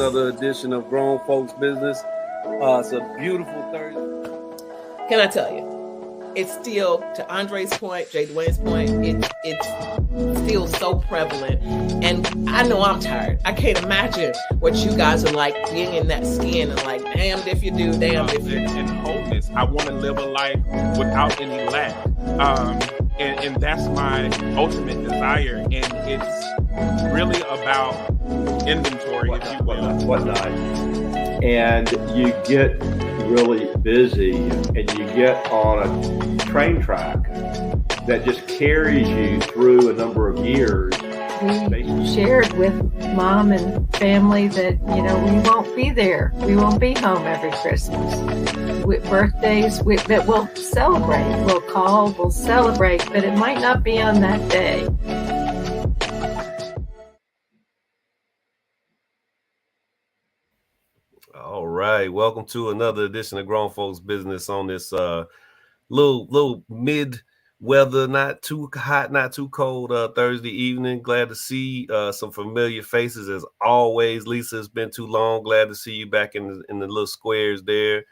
another edition of Grown Folks Business. It's a beautiful Thursday. Can I tell you, it's still, to Andre's point, Jay Dwayne's point, it's still so prevalent. And I know I'm tired. I can't imagine what you guys are like being in that skin and like, damned if you do, damned if you do. And wholeness. I want to live a life without any lack. And that's my ultimate desire. And it's really about inventory, if you will. Whatnot. And you get really busy and you get on a train track that just carries you through a number of years. We shared with mom and family that, we won't be there. We won't be home every Christmas. With birthdays that we'll celebrate. We'll call, we'll celebrate, but it might not be on that day. All right. Welcome to another edition of Grown Folks Business on this little mid-weather, not too hot, not too cold Thursday evening. Glad to see some familiar faces as always. Lisa, it's been too long. Glad to see you back in the little squares there.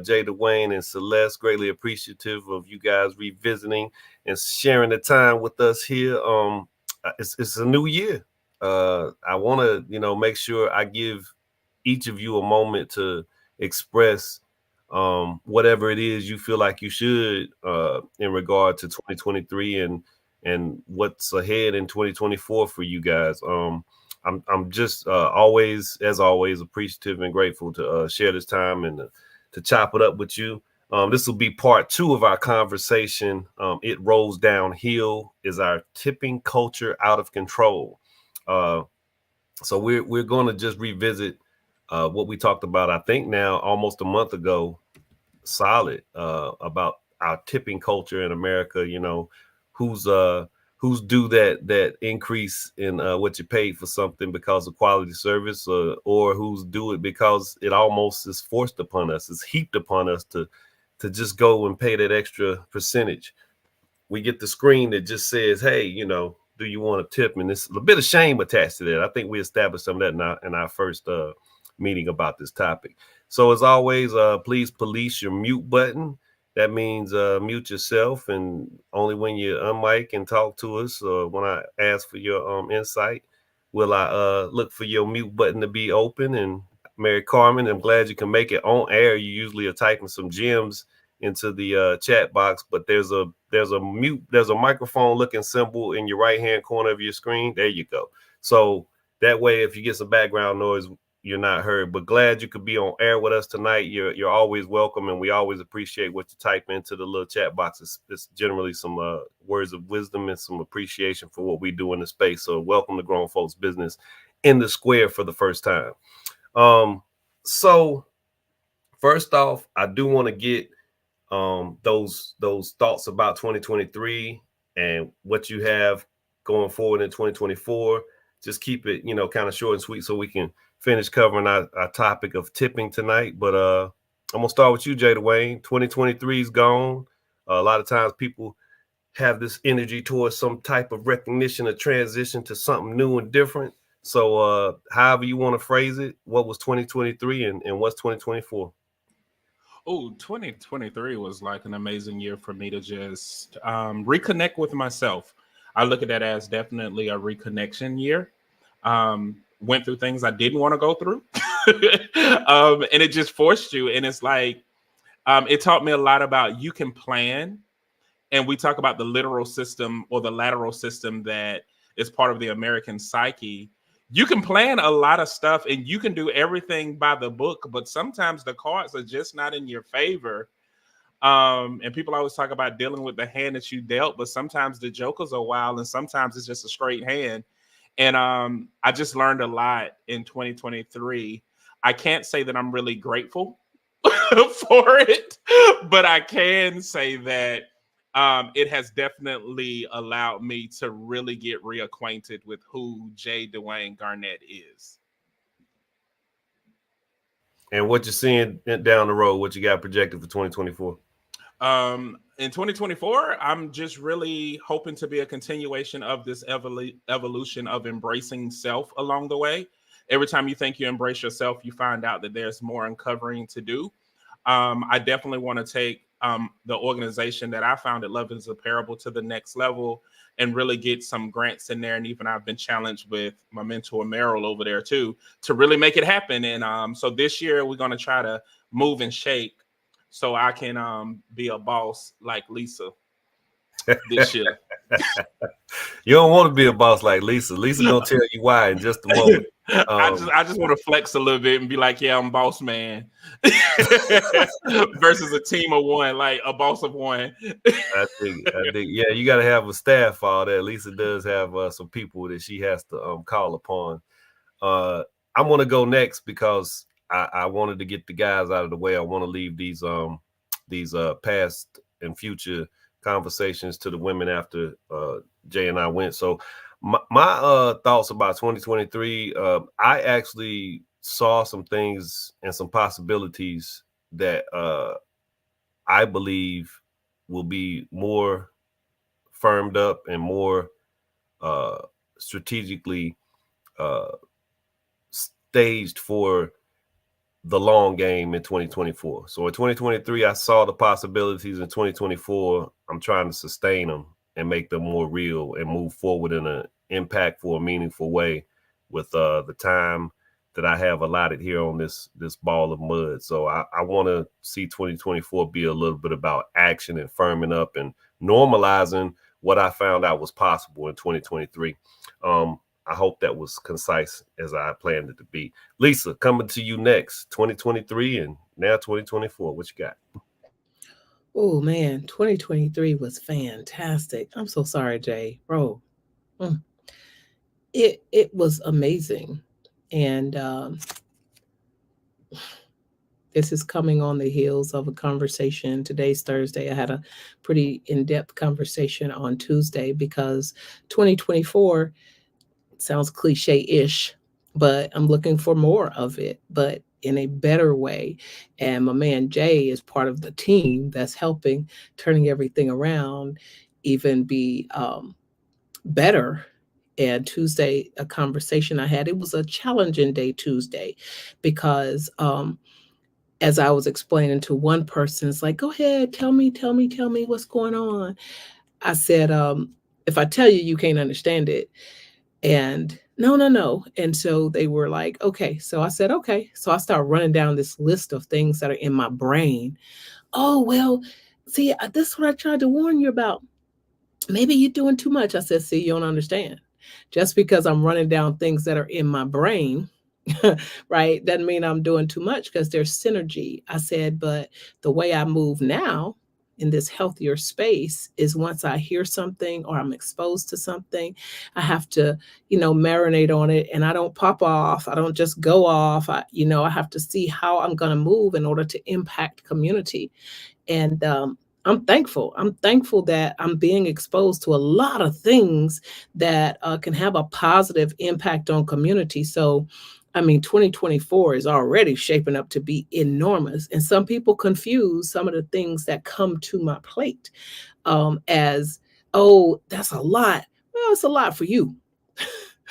Jay Dwayne and Celeste, greatly appreciative of you guys revisiting and sharing the time with us here. It's a new year. I want to, make sure I give each of you a moment to express whatever it is you feel like you should in regard to 2023 and what's ahead in 2024 for you guys. I'm just always appreciative and grateful to share this time and to chop it up with you. This will be part 2 of our conversation. It rolls downhill. Is our tipping culture out of control? So we're going to just revisit what we talked about, I think now almost a month ago, solid, about our tipping culture in America. Who's due that increase in what you paid for something because of quality service, or who's due it because it almost is forced upon us, it's heaped upon us to just go and pay that extra percentage. We get the screen that just says, hey, do you want a tip? And there's a bit of shame attached to that. I think we established some of that in our first meeting about this topic. So as always, please police your mute button. That means mute yourself, and only when you unmic and talk to us, when I ask for your insight, will I look for your mute button to be open. And Mary Carmen, I'm glad you can make it on air. You usually are typing some gems into the chat box, but there's a microphone looking symbol in your right hand corner of your screen. There you go. So that way, if you get some background noise, you're not heard. But glad you could be on air with us tonight. You're always welcome, and we always appreciate what you type into the little chat box. It's generally some words of wisdom and some appreciation for what we do in the space. So welcome to Grown Folks Business in the Square for the first time. So first off, I do want to get those thoughts about 2023 and what you have going forward in 2024. Just keep it, kind of short and sweet so we can finish covering our topic of tipping tonight. But I'm going to start with you, Jay Dwayne. 2023 is gone. A lot of times people have this energy towards some type of recognition or transition to something new and different. So however you want to phrase it, what was 2023 and what's 2024? Oh, 2023 was like an amazing year for me to just reconnect with myself. I look at that as definitely a reconnection year. Went through things I didn't want to go through. And it just forced you. And it's like, it taught me a lot about you can plan. And we talk about the literal system or the lateral system that is part of the American psyche. You can plan a lot of stuff and you can do everything by the book, but sometimes the cards are just not in your favor. And people always talk about dealing with the hand that you dealt, but sometimes the jokers are wild and sometimes it's just a straight hand. And I just learned a lot in 2023. I can't say that I'm really grateful for it, but I can say that it has definitely allowed me to really get reacquainted with who Jay Dwayne Garnett is. And what you're seeing down the road, what you got projected for 2024? In 2024, I'm just really hoping to be a continuation of this evolution of embracing self along the way. every time you think you embrace yourself, you find out that there's more uncovering to do. I definitely want to take the organization that I founded, Love is a Parable, to the next level and really get some grants in there. And even I've been challenged with my mentor, Merrill, over there too, to really make it happen. And so this year we're going to try to move and shake so I can be a boss like Lisa this year. You don't want to be a boss like Lisa. Lisa gonna tell you why in just a moment. I just want to flex a little bit and be like, yeah, I'm boss man versus a team of one, like a boss of one. I think, yeah, you got to have a staff for all that. Lisa does have some people that she has to call upon. I want to go next because I wanted to get the guys out of the way. I want to leave these past and future conversations to the women after Jay and I went. So my thoughts about 2023, I actually saw some things and some possibilities that I believe will be more firmed up and more strategically staged for the long game in 2024. So in 2023, I saw the possibilities. In 2024, I'm trying to sustain them and make them more real and move forward in an impactful, meaningful way with the time that I have allotted here on this ball of mud. So I want to see 2024 be a little bit about action and firming up and normalizing what I found out was possible in 2023. I hope that was concise as I planned it to be. Lisa, coming to you next, 2023 and now 2024. What you got? Oh, man, 2023 was fantastic. I'm so sorry, Jay. Bro, it was amazing. And this is coming on the heels of a conversation. Today's Thursday. I had a pretty in-depth conversation on Tuesday because 2024 sounds cliche-ish, but I'm looking for more of it, but in a better way. And my man Jay is part of the team that's helping turning everything around, even be better. And Tuesday, a conversation I had, it was a challenging day Tuesday because as I was explaining to one person, it's like, go ahead, tell me what's going on. I said, if I tell you, you can't understand it. And no. And so they were like, okay. So I said, okay. So I started running down this list of things that are in my brain. Oh, well, see, this is what I tried to warn you about. Maybe you're doing too much. I said, see, you don't understand. Just because I'm running down things that are in my brain, right, doesn't mean I'm doing too much because there's synergy. I said, but the way I move now in this healthier space is once I hear something or I'm exposed to something, I have to, marinate on it, and I don't pop off. I don't just go off. I have to see how I'm going to move in order to impact community. And I'm thankful. I'm thankful that I'm being exposed to a lot of things that can have a positive impact on community. So, 2024 is already shaping up to be enormous. And some people confuse some of the things that come to my plate as, oh, that's a lot. Well, it's a lot for you.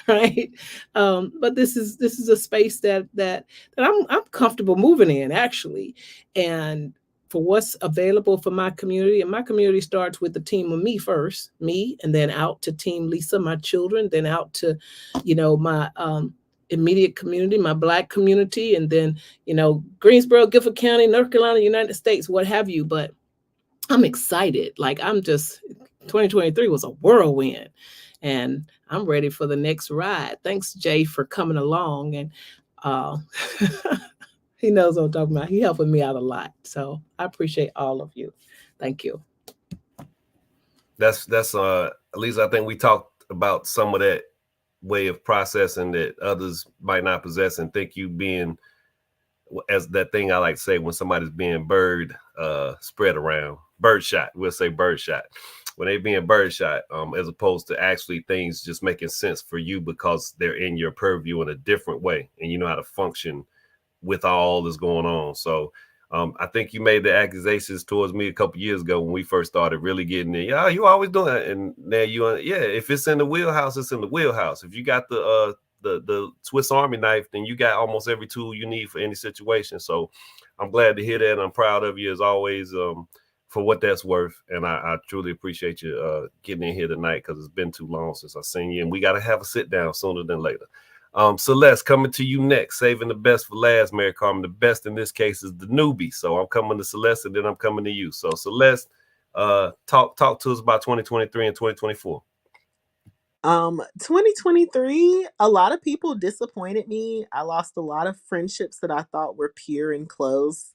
Right. But this is a space that I'm comfortable moving in, actually. And for what's available for my community. And my community starts with the team of me first, me, and then out to Team Lisa, my children, then out to, my immediate community, my Black community, and then, Greensboro, Guilford County, North Carolina, United States, what have you. But I'm excited. 2023 was a whirlwind, and I'm ready for the next ride. Thanks, Jay, for coming along. And he knows what I'm talking about. He's helping me out a lot. So I appreciate all of you. Thank you. That's at least I think we talked about some of that way of processing that others might not possess, and think you being, as that thing I like to say when somebody's being spread around, bird shot. We'll say bird shot. When they're being bird shot, as opposed to actually things just making sense for you because they're in your purview in a different way, and you know how to function with all that's going on. So I think you made the accusations towards me a couple years ago when we first started really getting in. Yeah, you always doing that. And now if it's in the wheelhouse, it's in the wheelhouse. If you got the the Swiss Army knife, then you got almost every tool you need for any situation. So I'm glad to hear that. And I'm proud of you as always, for what that's worth. And I truly appreciate you getting in here tonight, because it's been too long since I've seen you, and we got to have a sit down sooner than later. Celeste, coming to you next, saving the best for last, Mary Carmen. The best in this case is the newbie. So I'm coming to Celeste, and then I'm coming to you. So Celeste, talk to us about 2023 and 2024. 2023, a lot of people disappointed me. I lost a lot of friendships that I thought were pure and close.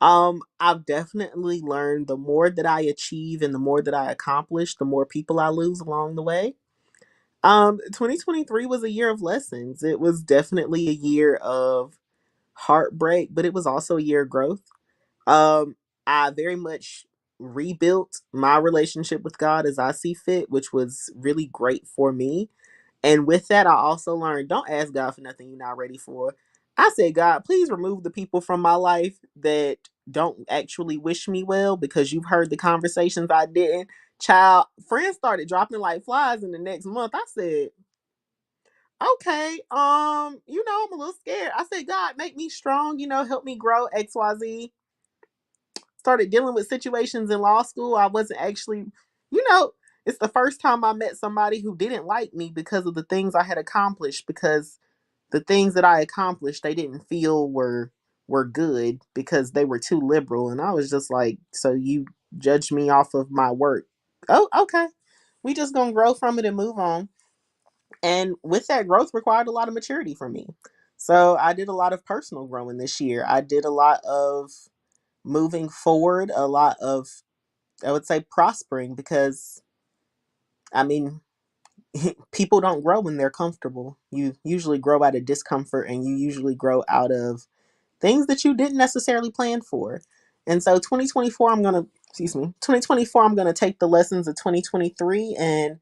I've definitely learned the more that I achieve and the more that I accomplish, the more people I lose along the way. 2023 was a year of lessons. It was definitely a year of heartbreak, but it was also a year of growth. I very much rebuilt my relationship with God as I see fit, which was really great for me. And with that, I also learned, don't ask God for nothing you're not ready for. I said, God, please remove the people from my life that don't actually wish me well, because you've heard the conversations I didn't. Child, friends started dropping like flies in the next month. I said, okay, I'm a little scared. I said, God, make me strong, help me grow, XYZ. Started dealing with situations in law school. I wasn't actually, it's the first time I met somebody who didn't like me because of the things I had accomplished, because the things that I accomplished, they didn't feel were good because they were too liberal. And I was just like, so you judge me off of my work. Oh, okay. We just gonna grow from it and move on. And with that growth required a lot of maturity from me. So I did a lot of personal growing this year. I did a lot of moving forward, a lot of, I would say, prospering, because I mean, people don't grow when they're comfortable. You usually grow out of discomfort, and you usually grow out of things that you didn't necessarily plan for. And so 2024, I'm going to take the lessons of 2023, and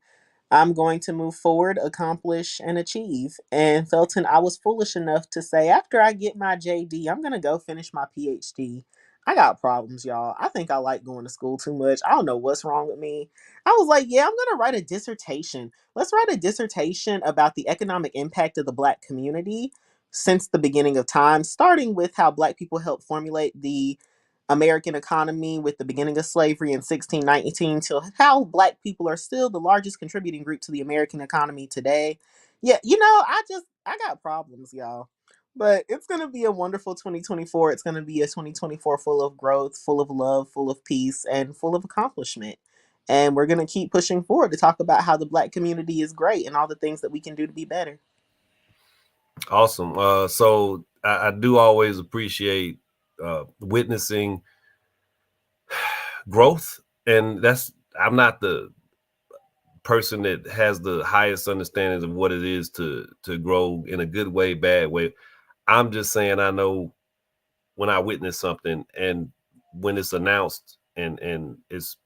I'm going to move forward, accomplish, and achieve. And Felton, I was foolish enough to say, after I get my JD, I'm going to go finish my PhD. I got problems, y'all. I think I like going to school too much. I don't know what's wrong with me. I was like, yeah, I'm going to write a dissertation. Let's write a dissertation about the economic impact of the Black community since the beginning of time, starting with how Black people helped formulate the American economy with the beginning of slavery in 1619 to how Black people are still the largest contributing group to the American economy today. Yeah, I got problems, y'all. But it's going to be a wonderful 2024. It's going to be a 2024 full of growth, full of love, full of peace, and full of accomplishment. And we're going to keep pushing forward to talk about how the Black community is great and all the things that we can do to be better. Awesome. So I do always appreciate witnessing growth, and I'm not the person that has the highest understanding of what it is to grow in a good way, bad way. I'm just saying, I know when I witness something, and when it's announced and it's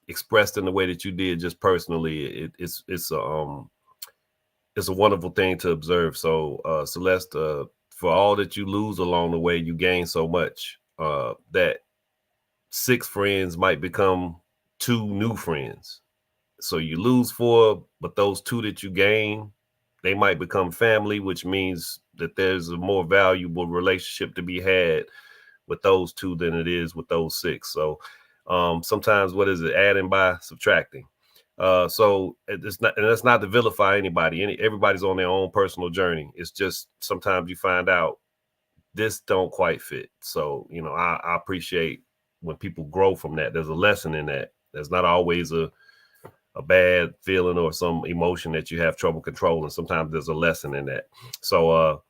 expressed in the way that you did, just personally, it's a wonderful thing to observe. So Celeste, for all that you lose along the way, you gain so much that 6 friends might become 2 new friends. So you lose 4, but those 2 that you gain, they might become family, which means that there's a more valuable relationship to be had with those 2 than it is with those 6. So sometimes, what is it? Adding by subtracting. So it's not, and that's not to vilify anybody. Everybody's on their own personal journey. It's just sometimes you find out this don't quite fit. So, I appreciate when people grow from that. There's a lesson in that. There's not always a bad feeling or some emotion that you have trouble controlling. Sometimes there's a lesson in that. So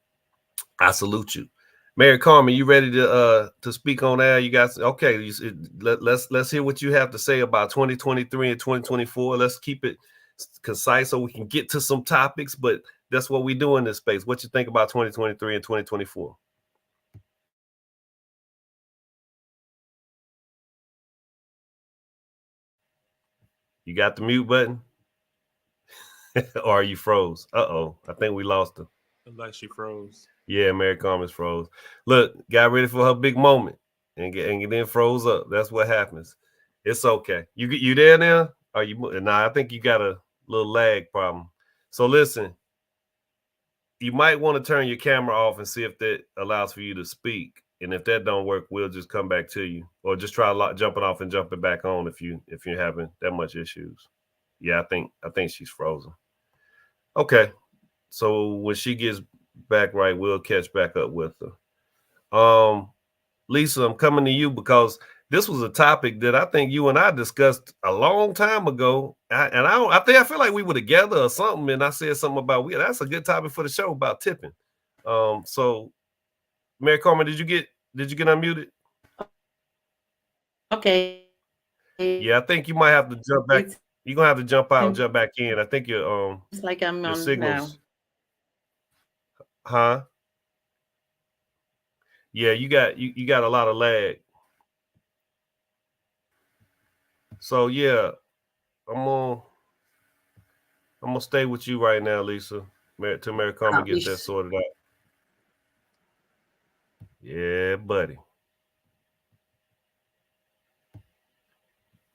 I salute you. Mary Carmen, you ready to speak on that? You guys, okay? Let's hear what you have to say about 2023 and 2024. Let's keep it concise so we can get to some topics. But that's what we do in this space. What you think about 2023 and 2024? You got the mute button, or are you froze? Uh-oh, I think we lost her. Like she froze. Yeah, Mary Carmen's froze. Look, got ready for her big moment and then froze up. That's what happens. It's okay. You there now? Are you? Nah, I think you got a little lag problem. So listen, you might want to turn your camera off and see if that allows for you to speak. And if that don't work, we'll just come back to you, or just try jumping off and jumping back on if you're having that much issues. Yeah, I think she's frozen. Okay, so when she gets back right, we'll catch back up with her. Lisa, I'm coming to you because this was a topic that I think you and I discussed a long time ago, I feel like we were together or something, and I said something about that's a good topic for the show about tipping. So Mary Carmen, did you get unmuted? Okay. Yeah, I think you might have to jump back. You're gonna have to jump out and jump back in. I think it's like I'm your on signals. now. Huh? Yeah, you got a lot of lag. So yeah, I'm gonna stay with you right now, Lisa, till Mary Carmen gets that sorted out. Yeah, buddy.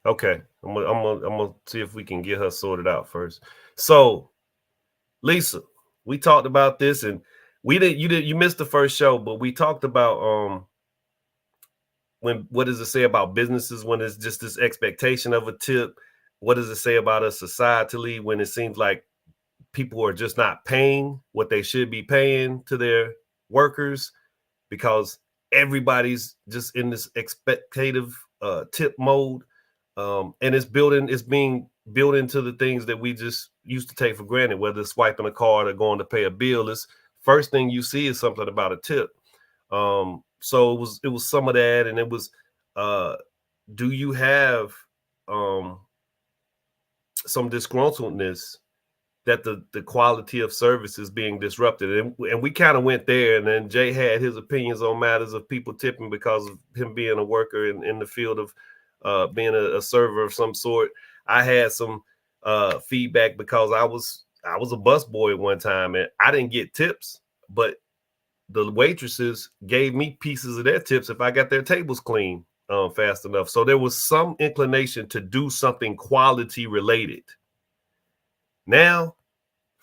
Okay, I'm gonna see if we can get her sorted out first. So, Lisa, we talked about this, and you missed the first show, but we talked about what does it say about businesses when it's just this expectation of a tip? What does it say about us societally when it seems like people are just not paying what they should be paying to their workers because everybody's just in this expectative tip mode, and it's being built into the things that we just used to take for granted, whether it's swiping a card or going to pay a bill. Is first thing you see is something about a tip. So it was some of that, and it was do you have some disgruntledness that the quality of service is being disrupted, and we kind of went there, and then Jay had his opinions on matters of people tipping because of him being a worker in the field of being a server of some sort. I had some feedback because I was a busboy at one time, and I didn't get tips, but the waitresses gave me pieces of their tips if I got their tables clean fast enough. So there was some inclination to do something quality related. Now,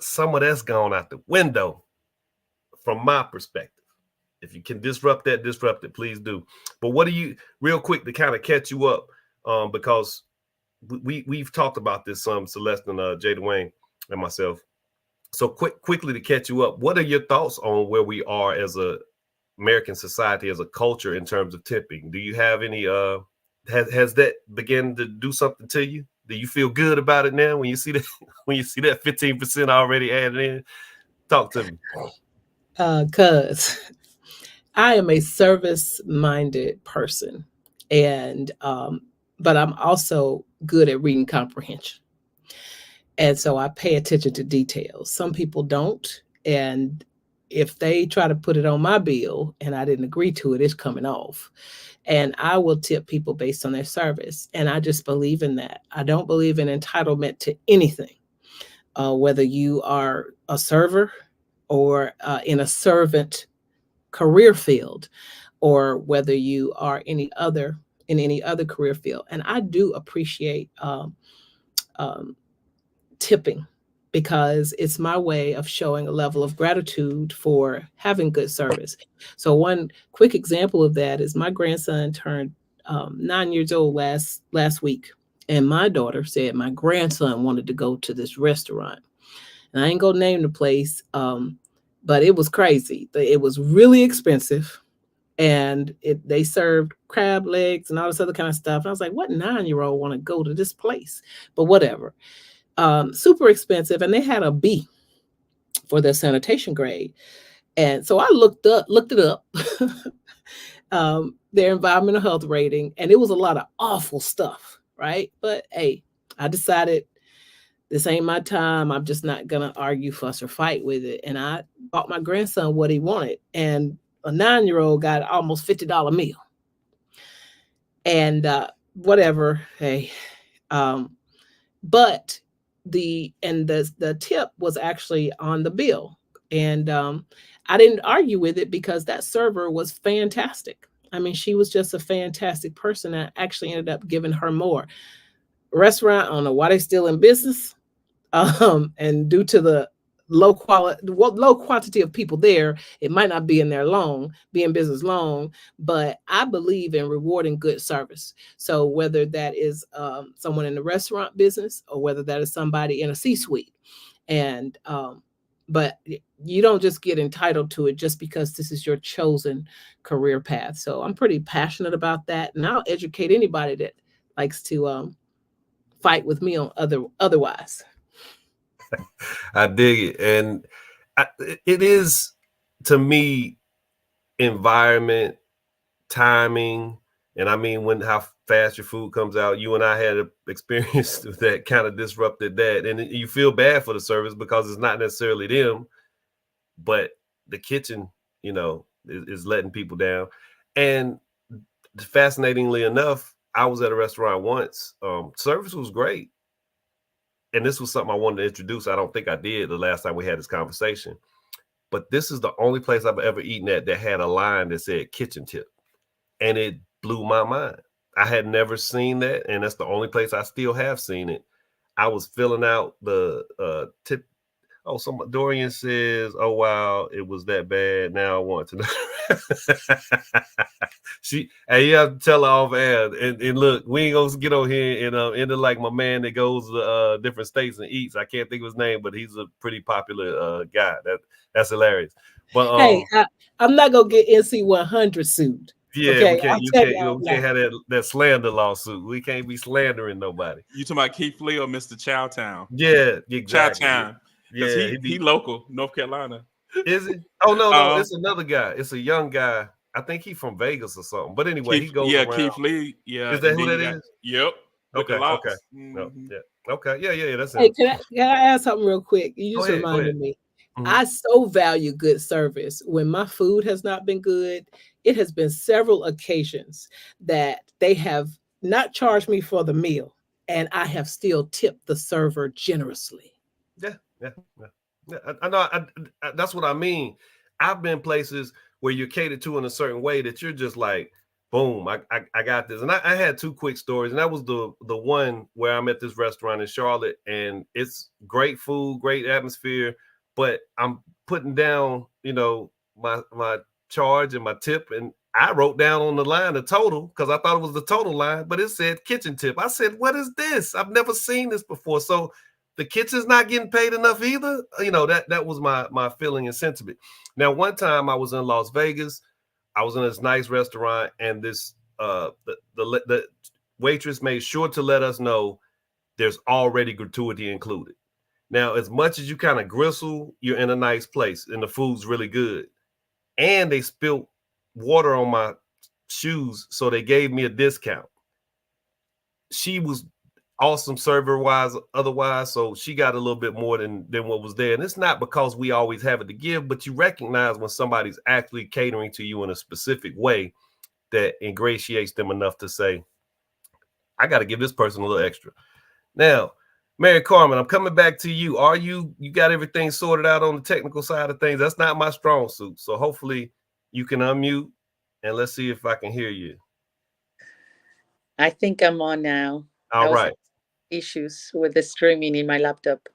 some of that's gone out the window from my perspective. If you can disrupt it, please do. But what do you, real quick, to kind of catch you up, because we've talked about this some, Celeste and Jay Dwayne and myself. So quickly to catch you up, what are your thoughts on where we are as a American society, as a culture in terms of tipping? Do you have any, has that begun to do something to you? Do you feel good about it now when you see that 15% already added in? Talk to me. Cause I am a service-minded person, and but I'm also good at reading comprehension. And so I pay attention to details. Some people don't. And if they try to put it on my bill and I didn't agree to it, it's coming off. And I will tip people based on their service. And I just believe in that. I don't believe in entitlement to anything, whether you are a server or in a servant career field, or whether you are in any other career field. And I do appreciate tipping, because it's my way of showing a level of gratitude for having good service. So one quick example of that is my grandson turned 9 years old last week, and my daughter said my grandson wanted to go to this restaurant, and I ain't gonna name the place, but it was crazy. It was really expensive, and they served crab legs and all this other kind of stuff. And I was like, what 9-year-old want to go to this place? But whatever. Super expensive, and they had a B for their sanitation grade. And so I looked it up, their environmental health rating, and it was a lot of awful stuff, right? But hey, I decided this ain't my time. I'm just not gonna argue, fuss, or fight with it. And I bought my grandson what he wanted, and a 9-year-old got almost $50 meal. And whatever, hey, but the tip was actually on the bill, and I didn't argue with it because that server was fantastic. I mean, she was just a fantastic person. I actually ended up giving her more. Restaurant, I don't know why they're still in business, and due to low quantity of people there, it might not be in there long, be in business long, but I believe in rewarding good service. So whether that is someone in the restaurant business or whether that is somebody in a C-suite, and but you don't just get entitled to it just because this is your chosen career path. So I'm pretty passionate about that, and I'll educate anybody that likes to fight with me on otherwise. I dig it. And it is, to me, environment, timing, and I mean when how fast your food comes out. You and I had an experience that kind of disrupted that, and you feel bad for the service because it's not necessarily them, but the kitchen, is letting people down. And fascinatingly enough, I was at a restaurant once. Service was great, and this was something I wanted to introduce. I don't think I did the last time we had this conversation, but this is the only place I've ever eaten at that had a line that said kitchen tip, and it blew my mind. I had never seen that, and that's the only place I still have seen it. I was filling out the tip. Oh, Dorian says, "Oh wow, it was that bad." Now I want to know. Hey, you have to tell her off air. And look, we ain't gonna get on here and end it like my man that goes to different states and eats. I can't think of his name, but he's a pretty popular guy. That's hilarious. But hey, I'm not gonna get NC 100 sued. Yeah, okay, we can't. I'll You tell can't. y'all We can't have that slander lawsuit. We can't be slandering nobody. You talking about Keith Lee or Mr. Chowtown? Yeah, exactly. Chowtown. Because Yeah, he local, North Carolina. Is it? Oh no, it's another guy. It's a young guy. I think he's from Vegas or something. But anyway, he goes around. Keith Lee. Yeah, is that who that is? Yep. Okay. Okay. Mm-hmm. No. Yeah. Okay. Yeah. That's Hey, him. can I ask something real quick? You just reminded me. Mm-hmm. I so value good service. When my food has not been good, it has been several occasions that they have not charged me for the meal, and I have still tipped the server generously. Yeah. I know. That's what I mean. I've been places where you're catered to in a certain way that you're just like, boom, I got this. And I had two quick stories, and that was the one where I'm at this restaurant in Charlotte, and it's great food, great atmosphere, but I'm putting down, my charge and my tip, and I wrote down on the line the total because I thought it was the total line, but it said kitchen tip. I said, what is this? I've never seen this before. So the kitchen's not getting paid enough either. That was my feeling and sentiment. Now, one time I was in Las Vegas. I was in this nice restaurant, and this the waitress made sure to let us know there's already gratuity included. Now, as much as you kind of gristle, you're in a nice place, and the food's really good. And they spilled water on my shoes, so they gave me a discount. She was awesome server wise otherwise, so she got a little bit more than what was there. And it's not because we always have it to give, but you recognize when somebody's actually catering to you in a specific way that ingratiates them enough to say, I got to give this person a little extra. Now, Mary Carmen, I'm coming back to you. Are you got everything sorted out on the technical side of things? That's not my strong suit, so hopefully you can unmute and let's see if I can hear you. I think I'm on now. All right. Issues with the streaming in my laptop.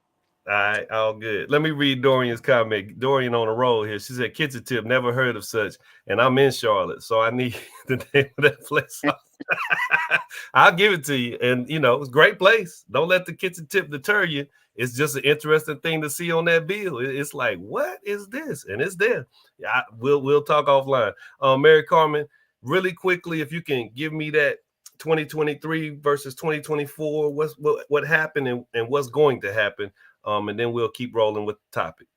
All right, all good. Let me read Dorian's comment. Dorian on a roll here. She said, kitchen tip, never heard of such. And I'm in Charlotte, so I need the name of that place. I'll give it to you. And, it's a great place. Don't let the kitchen tip deter you. It's just an interesting thing to see on that bill. It's like, what is this? And it's there. Yeah, we'll talk offline. Mary Carmen, really quickly, if you can give me that 2023 versus 2024, what happened and what's going to happen. And then we'll keep rolling with the topic.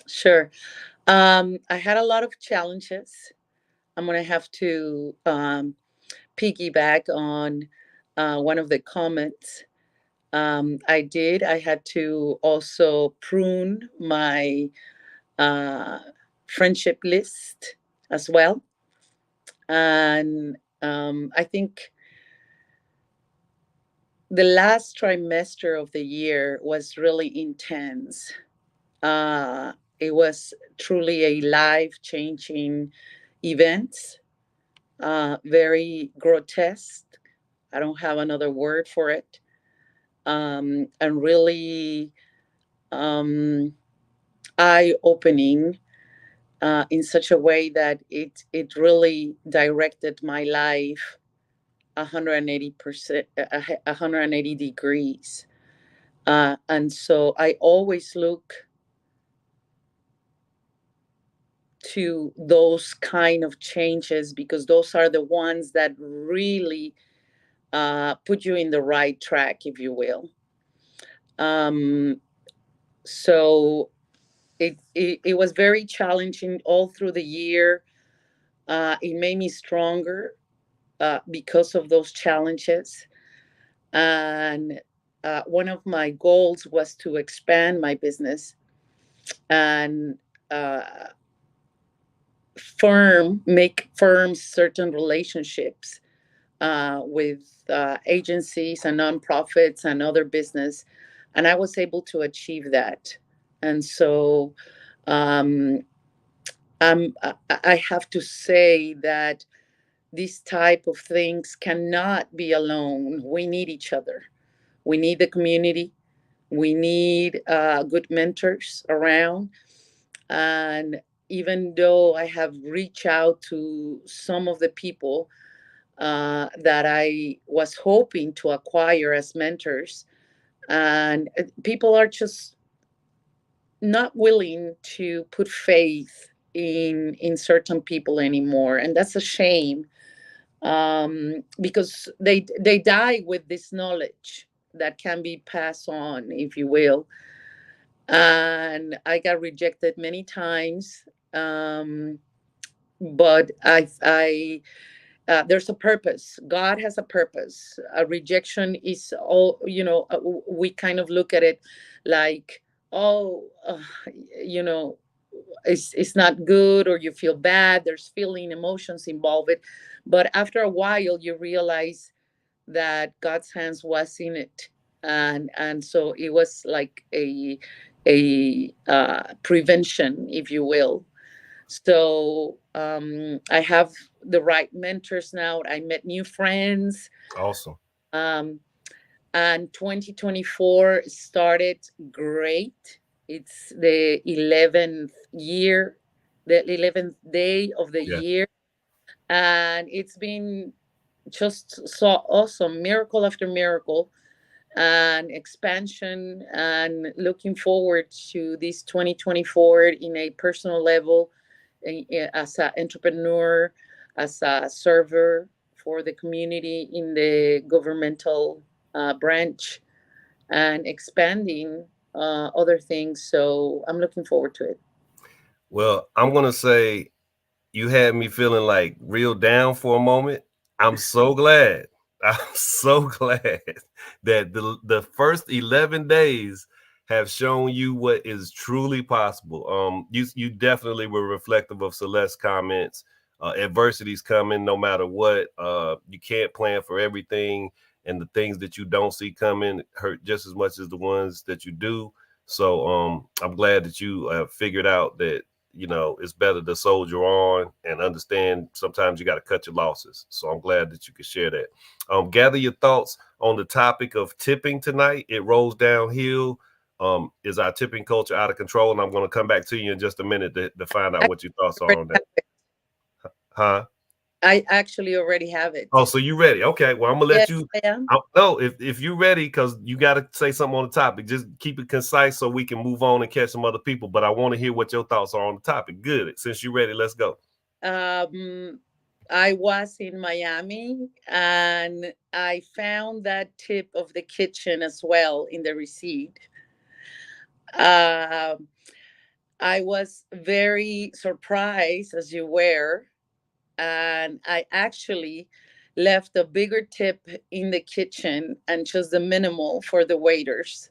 Sure. I had a lot of challenges. I'm going to have to piggyback on one of the comments. I had to also prune my friendship list as well. And I think the last trimester of the year was really intense. It was truly a life-changing event, very grotesque. I don't have another word for it. And really eye-opening in such a way that it really directed my life 180%, 180 degrees. And so I always look to those kind of changes, because those are the ones that really put you in the right track, if you will. So it was very challenging all through the year. It made me stronger because of those challenges. And one of my goals was to expand my business and make firm certain relationships with agencies and nonprofits and other business. And I was able to achieve that. And so I have to say that these type of things cannot be alone. We need each other. We need the community. We need good mentors around. And even though I have reached out to some of the people that I was hoping to acquire as mentors, and people are just not willing to put faith in certain people anymore, and that's a shame, because they die with this knowledge that can be passed on, if you will. And I got rejected many times, but I there's a purpose. God has a purpose. A rejection is all, we kind of look at it like, oh, you know, it's not good, or you feel bad. There's feeling, emotions involved. But after a while, you realize that God's hands was in it. And so it was like a prevention, if you will. So I have the right mentors now. I met new friends. Awesome. And 2024 started great. It's the 11th year, the 11th day of the year. And it's been just so awesome, miracle after miracle, and expansion, and looking forward to this 2024 in a personal level, as an entrepreneur, as a server for the community in the governmental branch, and expanding other things. So I'm looking forward to it. Well, I'm going to say you had me feeling like real down for a moment. I'm so glad. I'm so glad that the first 11 days have shown you what is truly possible. You definitely were reflective of Celeste's comments. Adversity's coming no matter what. You can't plan for everything, and the things that you don't see coming hurt just as much as the ones that you do. So I'm glad that you figured out that it's better to soldier on and understand sometimes you got to cut your losses. So I'm glad that you could share that. Gather your thoughts on the topic of tipping tonight. It rolls downhill. Is our tipping culture out of control? And I'm going to come back to you in just a minute to find out what your thoughts are on that. Huh? I actually already have it. Oh, so you ready? Okay. Well, I'm gonna let you. I am. No, if you're ready, because you got to say something on the topic. Just keep it concise so we can move on and catch some other people. But I want to hear what your thoughts are on the topic. Good. Since you're ready, let's go. I was in Miami, and I found that tip of the kitchen as well in the receipt. I was very surprised, as you were, and I actually left a bigger tip in the kitchen and just the minimal for the waiters.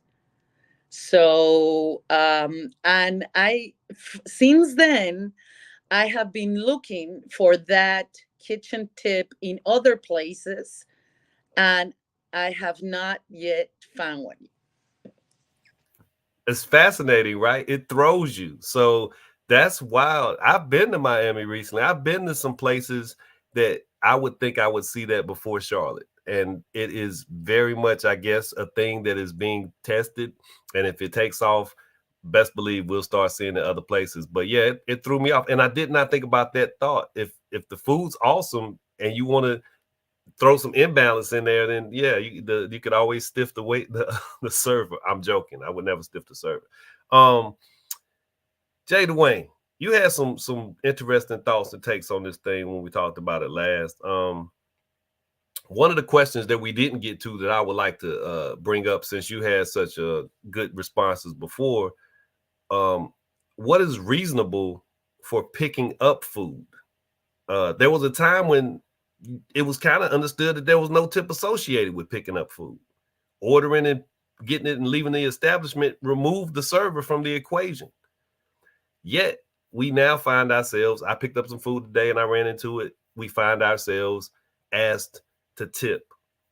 So, and since then, I have been looking for that kitchen tip in other places, and I have not yet found one. It's fascinating, right? It throws you. So that's wild. I've been to Miami recently. I've been to some places that I would think I would see that before Charlotte. And it is very much, I guess, a thing that is being tested. And if it takes off, best believe we'll start seeing it other places. But yeah, it threw me off, and I did not think about that thought. If the food's awesome and you want to throw some imbalance in there, then yeah, you could always stiff the server. I'm joking. I would never stiff the server. Jay Dwayne, you had some interesting thoughts and takes on this thing when we talked about it last. One of the questions that we didn't get to that I would like to bring up, since you had such good responses before, what is reasonable for picking up food? There was a time when it was kind of understood that there was no tip associated with picking up food. Ordering and getting it and leaving the establishment removed the server from the equation. Yet we now find ourselves, I picked up some food today and I ran into it. We find ourselves asked to tip,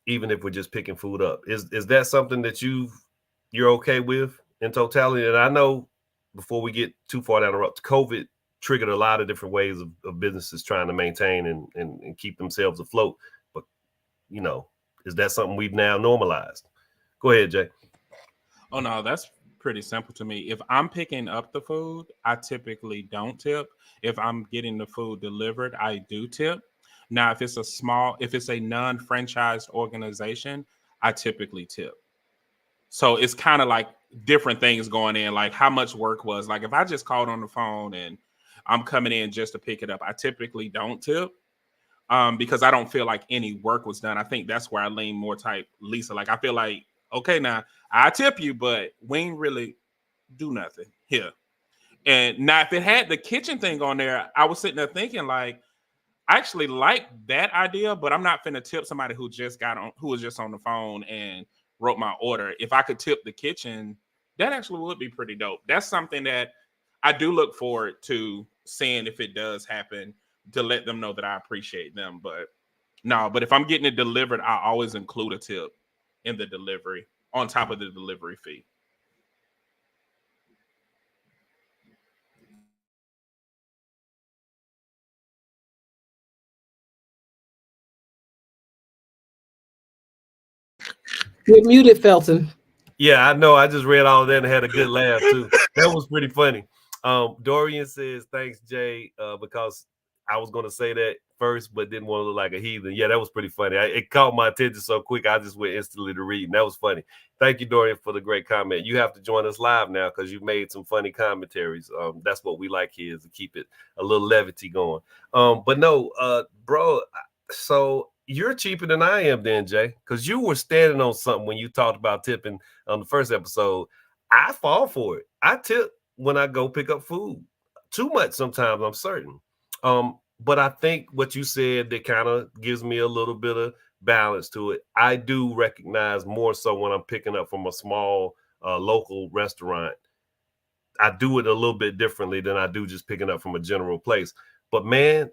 even if we're just picking food up. Is that something that you're okay with in totality? And I know, before we get too far down the road, COVID triggered a lot of different ways of businesses trying to maintain and keep themselves afloat. But, is that something we've now normalized? Go ahead, Jay. Oh, no, that's pretty simple to me. If I'm picking up the food, I typically don't tip. If I'm getting the food delivered, I do tip. Now, if it's a non-franchised organization, I typically tip. So it's kind of like different things going in, like how much work was. Like if I just called on the phone and I'm coming in just to pick it up, I typically don't tip because I don't feel like any work was done. I think that's where I lean more type Lisa. Like I feel like, okay, now I tip you, but we ain't really do nothing here. And now if it had the kitchen thing on there, I was sitting there thinking like, I actually like that idea, but I'm not finna tip somebody who was just on the phone and wrote my order. If I could tip the kitchen, that actually would be pretty dope. That's something that I do look forward to seeing if it does happen, to let them know that I appreciate them. But if I'm getting it delivered, I always include a tip in the delivery on top of the delivery fee. You're muted, Felton. Yeah, I know. I just read all of that and had a good laugh too. That was pretty funny. Dorian says, thanks, Jay, because I was going to say that first, but didn't want to look like a heathen. Yeah, that was pretty funny. It caught my attention so quick, I just went instantly to read, and that was funny. Thank you, Dorian, for the great comment. You have to join us live now because you've made some funny commentaries. That's what we like here, is to keep it a little levity going. But no, bro, so you're cheaper than I am then, Jay, because you were standing on something when you talked about tipping on the first episode. I fall for it. I tip when I go pick up food. Too much sometimes, I'm certain. But I think what you said that kind of gives me a little bit of balance to it. I do recognize more so when I'm picking up from a small local restaurant. I do it a little bit differently than I do just picking up from a general place. But man,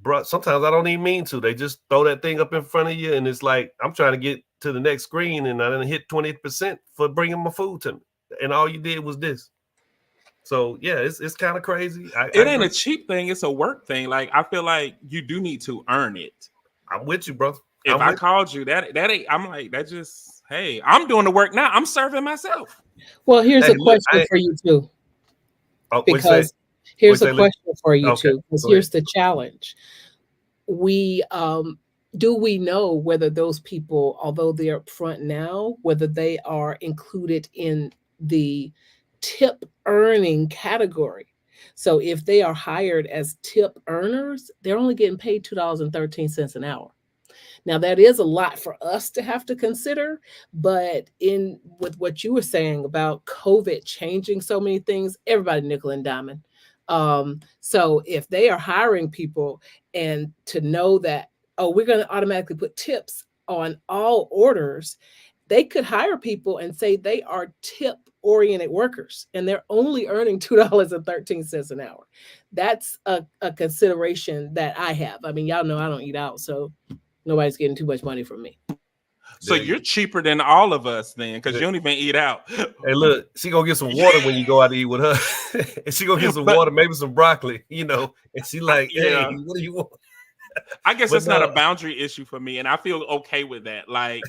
bro, sometimes I don't even mean to. They just throw that thing up in front of you, and it's like I'm trying to get to the next screen, and I didn't hit 20% for bringing my food to me, and all you did was this. So yeah, it's kind of crazy. It ain't a cheap thing; it's a work thing. Like I feel like you do need to earn it. I'm with you, bro. If I called you, that ain't. I'm like that. Just hey, I'm doing the work now. I'm serving myself. Well, here's a question for you too. Because here's a question for you too. Because here's the challenge. Do we know whether those people, although they're up front now, whether they are included in the tip earning category? So if they are hired as tip earners, they're only getting paid $2.13 an hour. Now that is a lot for us to have to consider, but with what you were saying about COVID changing so many things, everybody nickel and diamond. So if they are hiring people, and to know that, we're going to automatically put tips on all orders, they could hire people and say they are tip-oriented workers, and they're only earning $2.13 an hour. That's a consideration that I have. I mean, y'all know I don't eat out, so nobody's getting too much money from me. So you're cheaper than all of us then, because you don't even eat out. Hey, look, she gonna get some water when you go out to eat with her. And she gonna get some water, maybe some broccoli, and she like, hey, what do you want? I guess it's not a boundary issue for me, and I feel okay with that. Like,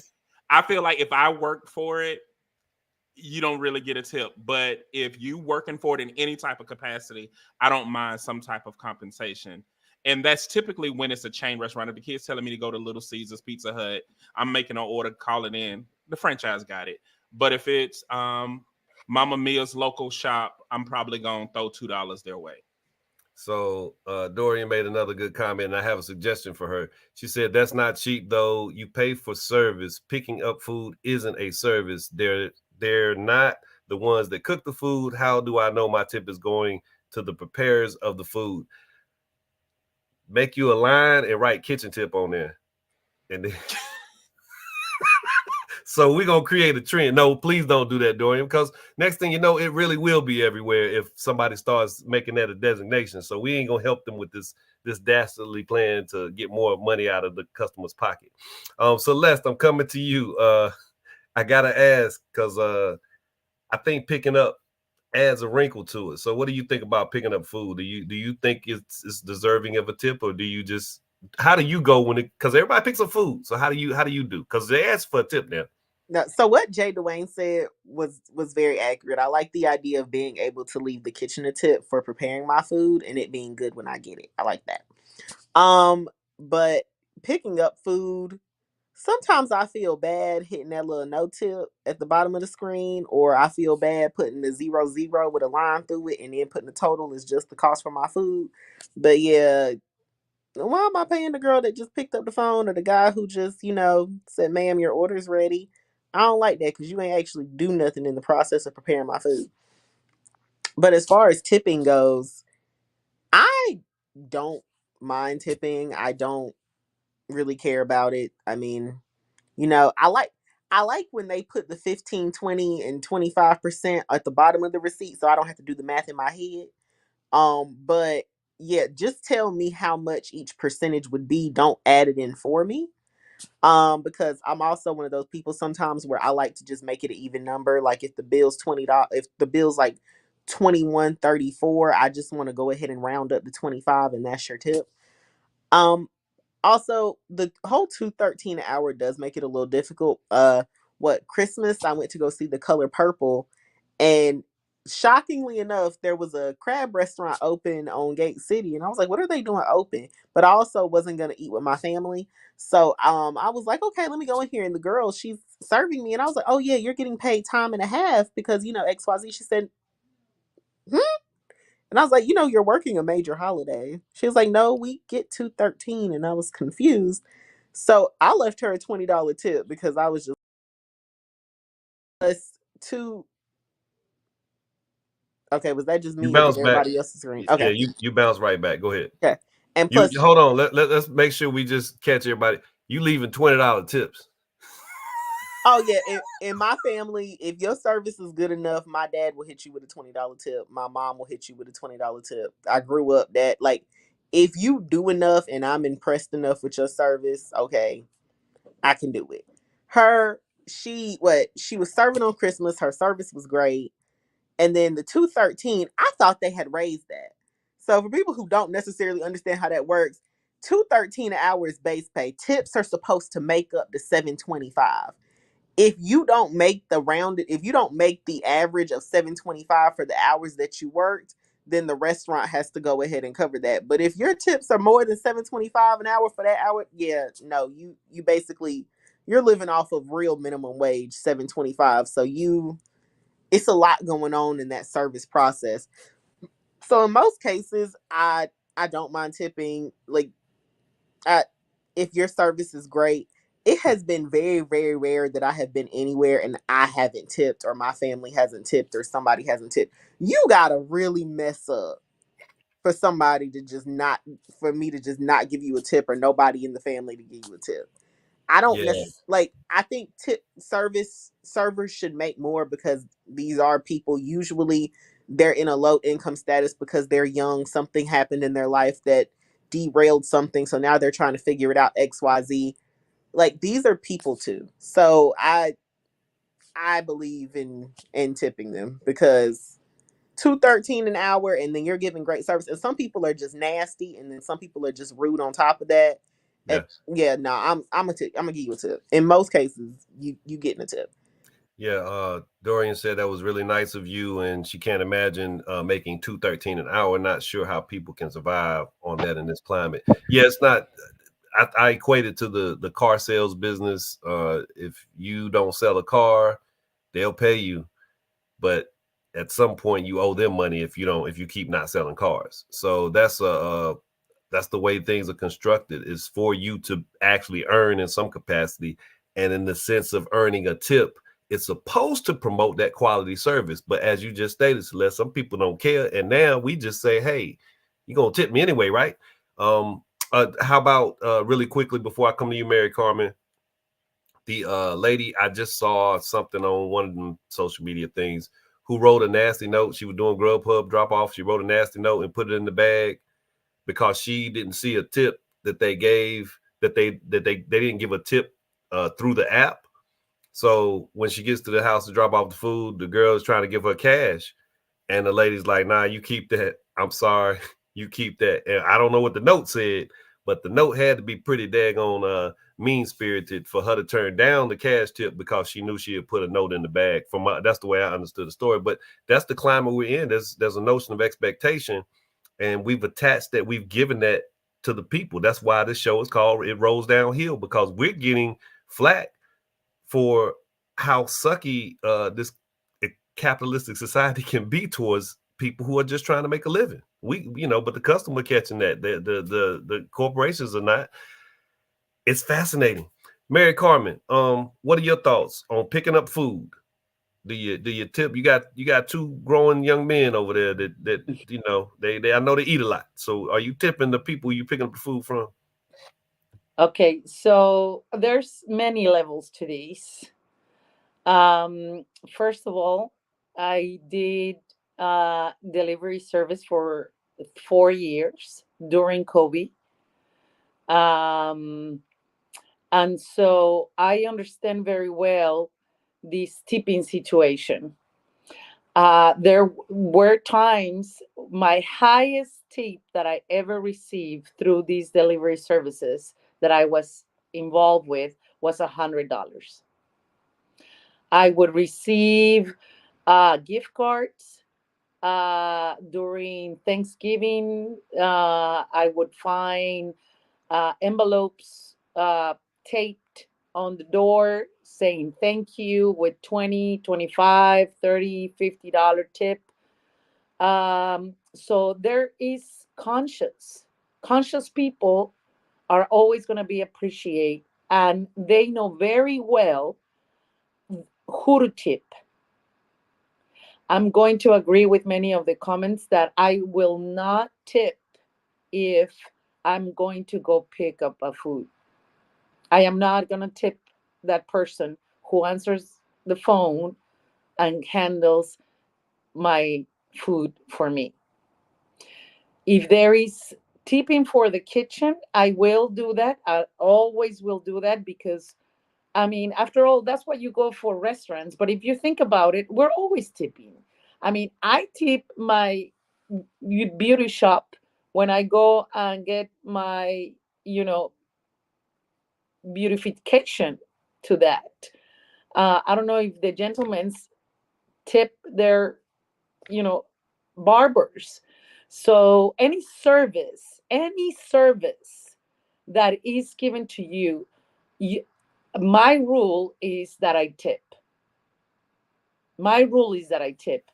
I feel like if I worked for it, you don't really get a tip. But if you working for it in any type of capacity, I don't mind some type of compensation. And that's typically when it's a chain restaurant. If the kid's telling me to go to Little Caesars, Pizza Hut, I'm making an order, call it in. The franchise got it. But if it's Mama Mia's local shop, I'm probably gonna throw $2 their way. So Dorian made another good comment, and I have a suggestion for her. She said, "That's not cheap, though. You pay for service. Picking up food isn't a service. They're not the ones that cook the food. How do I know my tip is going to the preparers of the food? Make you a line and write kitchen tip on there, and then." So we're going to create a trend. No, please don't do that, Dorian, because next thing you know, it really will be everywhere if somebody starts making that a designation. So we ain't going to help them with this dastardly plan to get more money out of the customer's pocket. Celeste, I'm coming to you. I got to ask, because I think picking up adds a wrinkle to it. So what do you think about picking up food? Do you think it's deserving of a tip, or do you just, how do you go when it, because everybody picks up food. So how do you do? Because they ask for a tip now. No, so what Jay Dwayne said was very accurate. I like the idea of being able to leave the kitchen a tip for preparing my food and it being good when I get it. I like that. But picking up food, sometimes I feel bad hitting that little no tip at the bottom of the screen, or I feel bad putting the 00 with a line through it and then putting the total is just the cost for my food. But yeah, why am I paying the girl that just picked up the phone or the guy who just, said, "Ma'am, your order's ready"? I don't like that because you ain't actually do nothing in the process of preparing my food. But as far as tipping goes, I don't mind tipping. I don't really care about it. I mean, I like when they put the 15, 20, and 25% at the bottom of the receipt so I don't have to do the math in my head. But yeah, just tell me how much each percentage would be. Don't add it in for me. Because I'm also one of those people sometimes where I like to just make it an even number. Like if the bill's $20, if the bill's like 21.34, I just want to go ahead and round up to 25 and that's your tip. Also, the whole 213 an hour does make it a little difficult. Christmas I went to go see The Color Purple, and shockingly enough, there was a crab restaurant open on Gate City, and I was like, "What are they doing open?" But I also wasn't gonna eat with my family, so I was like, "Okay, let me go in here." And the girl, she's serving me, and I was like, "Oh yeah, you're getting paid time and a half because XYZ." She said, "Hmm." And I was like, "You're working a major holiday." She was like, "No, we get 213," and I was confused. So I left her a $20 tip because I was just plus two. Okay, was that just You me or did bounce back. everybody else scream? Yeah, Okay, you bounce right back. Go ahead. okay. And You plus, hold on. Let's make sure we just catch everybody. You leaving $20 tips. oh yeah, in my family, if your service is good enough, my dad will hit you with a $20 tip. My mom will hit you with a $20 tip. I grew up that like, if you do enough and I'm impressed enough with your service, okay, I can do it. She was serving on Christmas. Her service was great. And then the 213, I thought they had raised that. So for people who don't necessarily understand how that works, 213 an hour is base pay. Tips are supposed to make up the 725. If you don't make if you don't make the average of 725 for the hours that you worked, then the restaurant has to go ahead and cover that. But if your tips are more than 725 an hour for that hour, yeah, no, you basically, you're living off of real minimum wage, 725. So it's a lot going on in that service process. So in most cases, I don't mind tipping. Like, if your service is great, it has been very, very rare that I have been anywhere and I haven't tipped, or my family hasn't tipped, or somebody hasn't tipped. You gotta really mess up for somebody to just not, for me to just not give you a tip, or nobody in the family to give you a tip. I don't Yeah, like, I think tip servers should make more because these are people, usually they're in a low income status because they're young. Something happened in their life that derailed something. So now they're trying to figure it out, XYZ. Like, these are people too. So I believe in tipping them because 213 an hour and then you're giving great service. And some people are just nasty and then some people are just rude on top of that. And yes. yeah, no, I'm gonna give you a tip. In most cases, you getting a tip. Yeah, Dorian said that was really nice of you, and she can't imagine making $2.13 an hour. Not sure how people can survive on that in this climate. Yeah, it's not. I equate it to the car sales business. If you don't sell a car, they'll pay you, but at some point you owe them money if you keep not selling cars. So that's the way things are constructed, is for you to actually earn in some capacity. And in the sense of earning a tip, it's supposed to promote that quality service. But as you just stated, Celeste, some people don't care. And now we just say, hey, you're going to tip me anyway, right? How about really quickly before I come to you, Mary Carmen, the lady, I just saw something on one of them social media things, who wrote a nasty note. She was doing Grubhub drop off. She wrote a nasty note and put it in the bag because she didn't see a tip that they gave, that they didn't give a tip through the app. So when she gets to the house to drop off the food, the girl is trying to give her cash, and the lady's like, "Nah, you keep that. I'm sorry, you keep that." And I don't know what the note said, but the note had to be pretty daggone mean spirited for her to turn down the cash tip because she knew she had put a note in the bag. That's the way I understood the story. But that's the climate we're in. There's a notion of expectation, and we've attached that, we've given that to the people. That's why this show is called It Rolls Downhill, because we're getting flack for how sucky this capitalistic society can be towards people who are just trying to make a living. But the customer catching that, the corporations are not. It's fascinating. Mary Carmen, what are your thoughts on picking up food? Do you tip? You got two growing young men over there that they I know they eat a lot. So are you tipping the people you picking up the food from? Okay, so there's many levels to this. First of all, I did delivery service for 4 years during COVID. And so I understand very well this tipping situation. There were times my highest tip that I ever received through these delivery services that I was involved with was $100. I would receive gift cards during Thanksgiving. I would find envelopes taped on the door saying thank you with 20, 25, 30, $50 tip. So there is conscious people are always going to be appreciated, and they know very well who to tip. I'm going to agree with many of the comments that I will not tip if I'm going to go pick up a food. I am not going to tip that person who answers the phone and handles my food for me. If there is tipping for the kitchen, I will do that. I always will do that because, I mean, after all, that's what you go for restaurants. But if you think about it, we're always tipping. I mean, I tip my beauty shop when I go and get my, beautification to that. I don't know if the gentlemen tip their, you know, barbers. So any service that is given to you, my rule is that I tip. My rule is that I tip.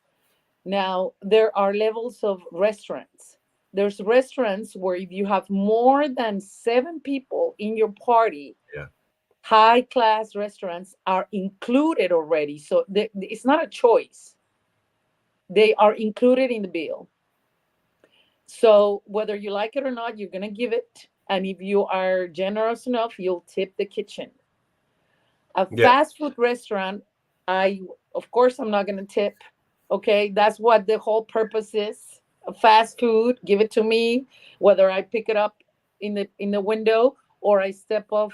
Now, there are levels of restaurants. There's restaurants where if you have more than 7 people in your party, Yeah. high class restaurants are included already. So it's not a choice. They are included in the bill. So whether you like it or not, you're going to give it. And if you are generous enough, you'll tip the kitchen. A fast food restaurant, of course, I'm not going to tip. Okay, that's what the whole purpose is. Fast food, give it to me, whether I pick it up in the window or I step off,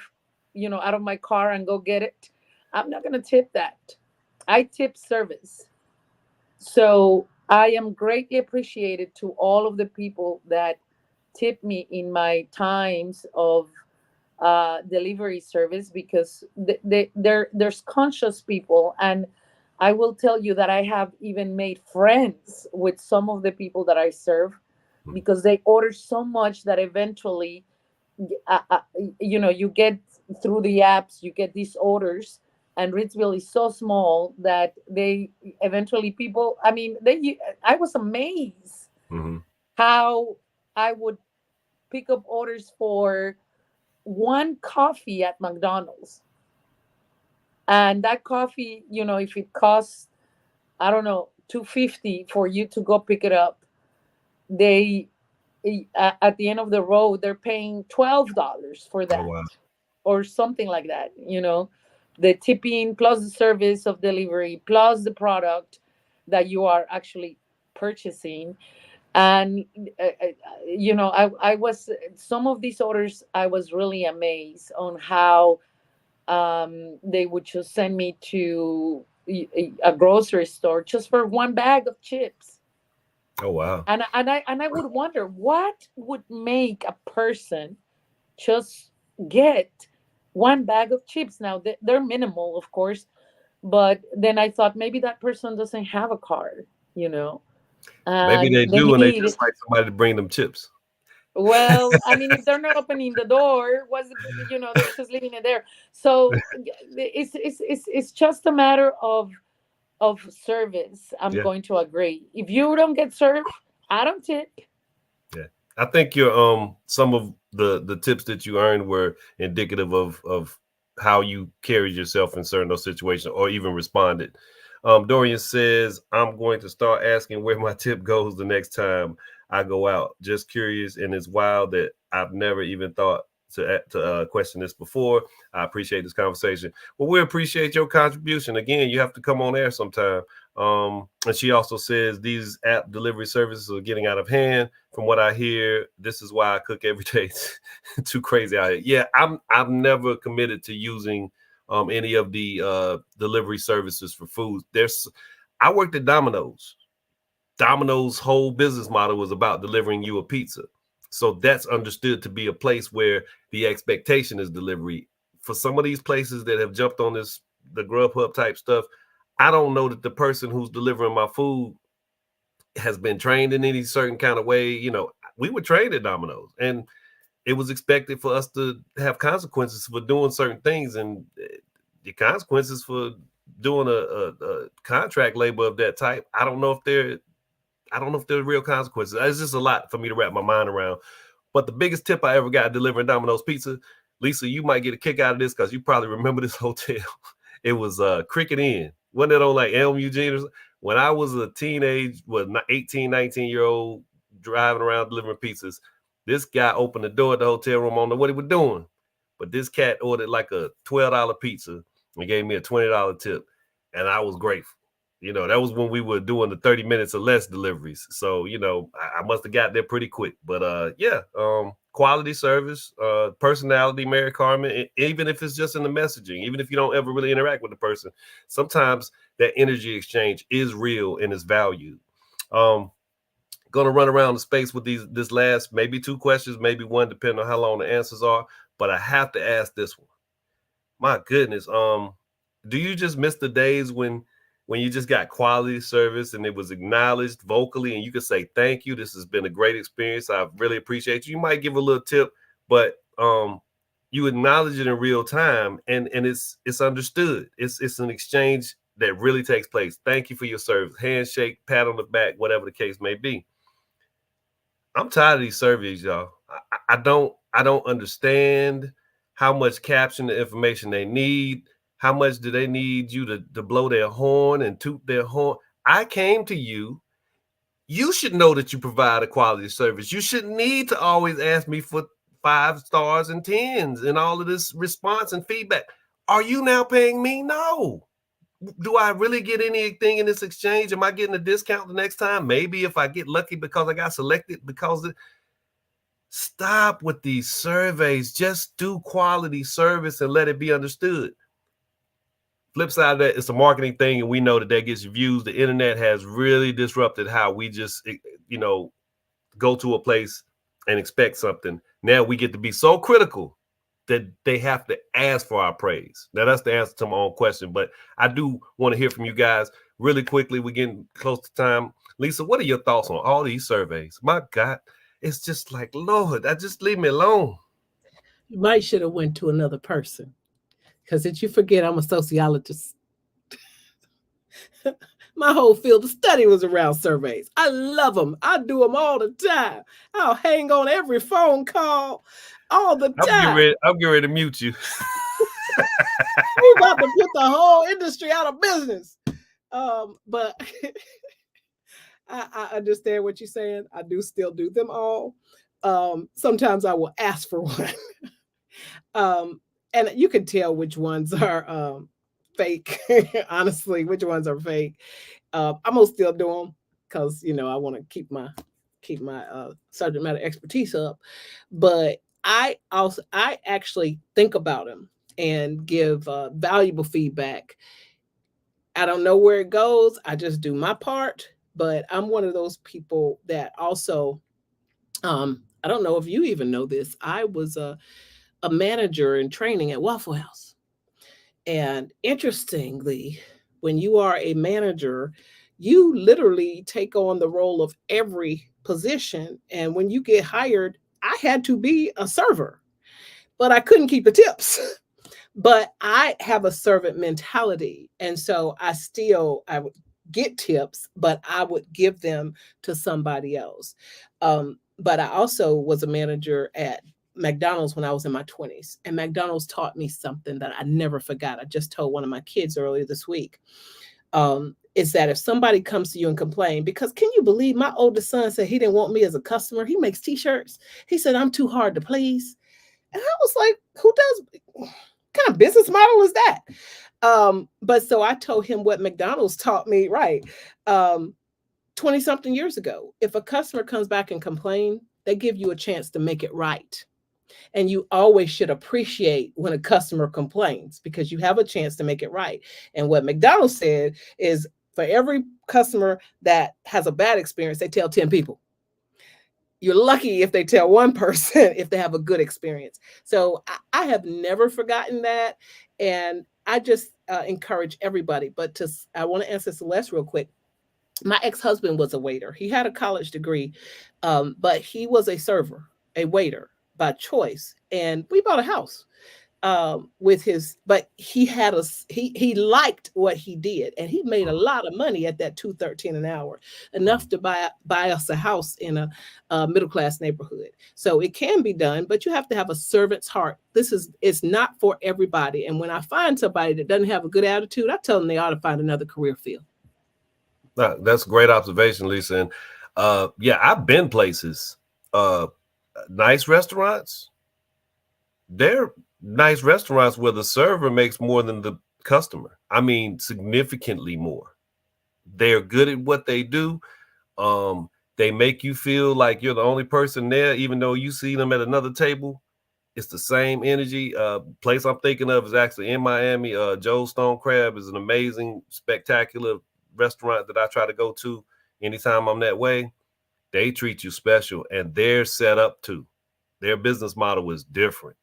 out of my car and go get it. I'm not going to tip that. I tip service. So I am greatly appreciated to all of the people that tip me in my times of delivery service, because there's conscious people, and I will tell you that I have even made friends with some of the people that I serve because they order so much that eventually, uh, uh, you get through the apps, you get these orders, and Ritzville is so small that they eventually people. I mean, I was amazed Mm-hmm. how I would pick up orders for one coffee at McDonald's, and that coffee, if it costs, I don't know, 250 for you to go pick it up, they at the end of the road they're paying $12 for Oh that, wow. or something like that. The tipping plus the service of delivery plus the product that you are actually purchasing. And I was, some of these orders, I was really amazed on how they would just send me to a grocery store just for one bag of chips. Oh wow. And I would wonder what would make a person just get one bag of chips. Now they're minimal, of course, but then I thought maybe that person doesn't have a car, Maybe and they they do, and they need. just like somebody to bring them chips. Well, I mean, if they're not opening the door, they're just leaving it there. So it's just a matter of service. I'm Yeah. going to agree. If you don't get served, I don't tip. Yeah. I think your some of the tips that you earned were indicative of how you carried yourself in certain those situations or even responded. Dorian says, I'm going to start asking where my tip goes the next time I go out. Just curious, and it's wild that I've never even thought to question this before. I appreciate this conversation. Well, we appreciate your contribution. Again, you have to come on air sometime. And she also says these app delivery services are getting out of hand. From what I hear, this is why I cook every day. Too crazy out here. Yeah, I've never committed to using any of the delivery services for food. I worked at Domino's. Domino's whole business model was about delivering you a pizza. So that's understood to be a place where the expectation is delivery. For some of these places that have jumped on the Grubhub type stuff, I don't know that the person who's delivering my food has been trained in any certain kind of way. We were trained at Domino's, and it was expected for us to have consequences for doing certain things, and the consequences for doing a contract labor of that type, I don't know if there's real consequences. It's just a lot for me to wrap my mind around. But the biggest tip I ever got delivering Domino's pizza, Lisa, you might get a kick out of this because you probably remember this hotel. It was Cricket Inn. Wasn't it on like Elm Eugene or something? When I was a teenage, 18, 19-year-old driving around delivering pizzas, this guy opened the door at the hotel room. I don't know what he was doing, but this cat ordered like a $12 pizza and gave me a $20 tip, and I was grateful. That was when we were doing the 30 minutes or less deliveries. So, I must have got there pretty quick. But quality service, personality, Mary Carmen, even if it's just in the messaging, even if you don't ever really interact with the person, sometimes that energy exchange is real and is valued. Going to run around the space with this last, maybe two questions, maybe one, depending on how long the answers are. But I have to ask this one. My goodness. Do you just miss the days when you just got quality service and it was acknowledged vocally and you could say, thank you, this has been a great experience, I really appreciate you. You might give a little tip, but you acknowledge it in real time, and it's understood. It's an exchange that really takes place. Thank you for your service, handshake, pat on the back, whatever the case may be. I'm tired of these surveys, y'all. I don't understand how much caption the information they need. How much do they need you to blow their horn and toot their horn? I came to you. You should know that you provide a quality service. You shouldn't need to always ask me for 5 stars and 10s and all of this response and feedback. Are you now paying me? No. Do I really get anything in this exchange? Am I getting a discount the next time? Maybe if I get lucky because I got selected because stop with these surveys. Just do quality service and let it be understood. Flip side of that, it's a marketing thing, and we know that gets views. The internet has really disrupted how we just, go to a place and expect something. Now we get to be so critical that they have to ask for our praise. Now that's the answer to my own question, but I do want to hear from you guys really quickly. We're getting close to time. Lisa, what are your thoughts on all these surveys? My God, it's just like, Lord, just leave me alone. You might should have went to another person, because did you forget I'm a sociologist? My whole field of study was around surveys. I love them. I do them all the time. I'll hang on every phone call all the time. I'm getting ready to mute you. We're about to put the whole industry out of business. But I understand what you're saying. I do still do them all. Sometimes I will ask for one. And you can tell which ones are fake. Honestly, which ones are fake. I'm gonna still do them because I want to keep my subject matter expertise up. But I actually think about them and give valuable feedback. I don't know where it goes. I just do my part. But I'm one of those people that also, I don't know if you even know this. I was a manager in training at Waffle House. And interestingly, when you are a manager, you literally take on the role of every position. And when you get hired, I had to be a server, but I couldn't keep the tips. But I have a servant mentality. And so I would get tips, but I would give them to somebody else. But I also was a manager at McDonald's when I was in my 20s. And McDonald's taught me something that I never forgot. I just told one of my kids earlier this week. Is that if somebody comes to you and complain, because can you believe my oldest son said he didn't want me as a customer? He makes t-shirts. He said, I'm too hard to please. And I was like, what kind of business model is that? But so I told him what McDonald's taught me, right? 20 something years ago. If a customer comes back and complain, they give you a chance to make it right. And you always should appreciate when a customer complains because you have a chance to make it right. And what McDonald's said is for every customer that has a bad experience, they tell 10 people. You're lucky if they tell one person if they have a good experience. So I have never forgotten that. And I just encourage everybody. But I want to answer Celeste real quick. My ex-husband was a waiter. He had a college degree, but he was a server, a waiter by choice. And we bought a house but he liked what he did, and he made a lot of money at that $2.13 an hour, enough to buy us a house in a middle class neighborhood. So it can be done, but you have to have a servant's heart. It's not for everybody. And when I find somebody that doesn't have a good attitude, I tell them they ought to find another career field. That's a great observation, Lisa. And yeah, I've been places, nice restaurants. They're nice restaurants where the server makes more than the customer. I mean, significantly more. They're good at what they do. They make you feel like you're the only person there, even though you see them at another table. It's the same energy. Place I'm thinking of is actually in Miami. Joe's Stone Crab is an amazing, spectacular restaurant that I try to go to anytime I'm that way. They treat you special, and they're set up too. Their business model is different.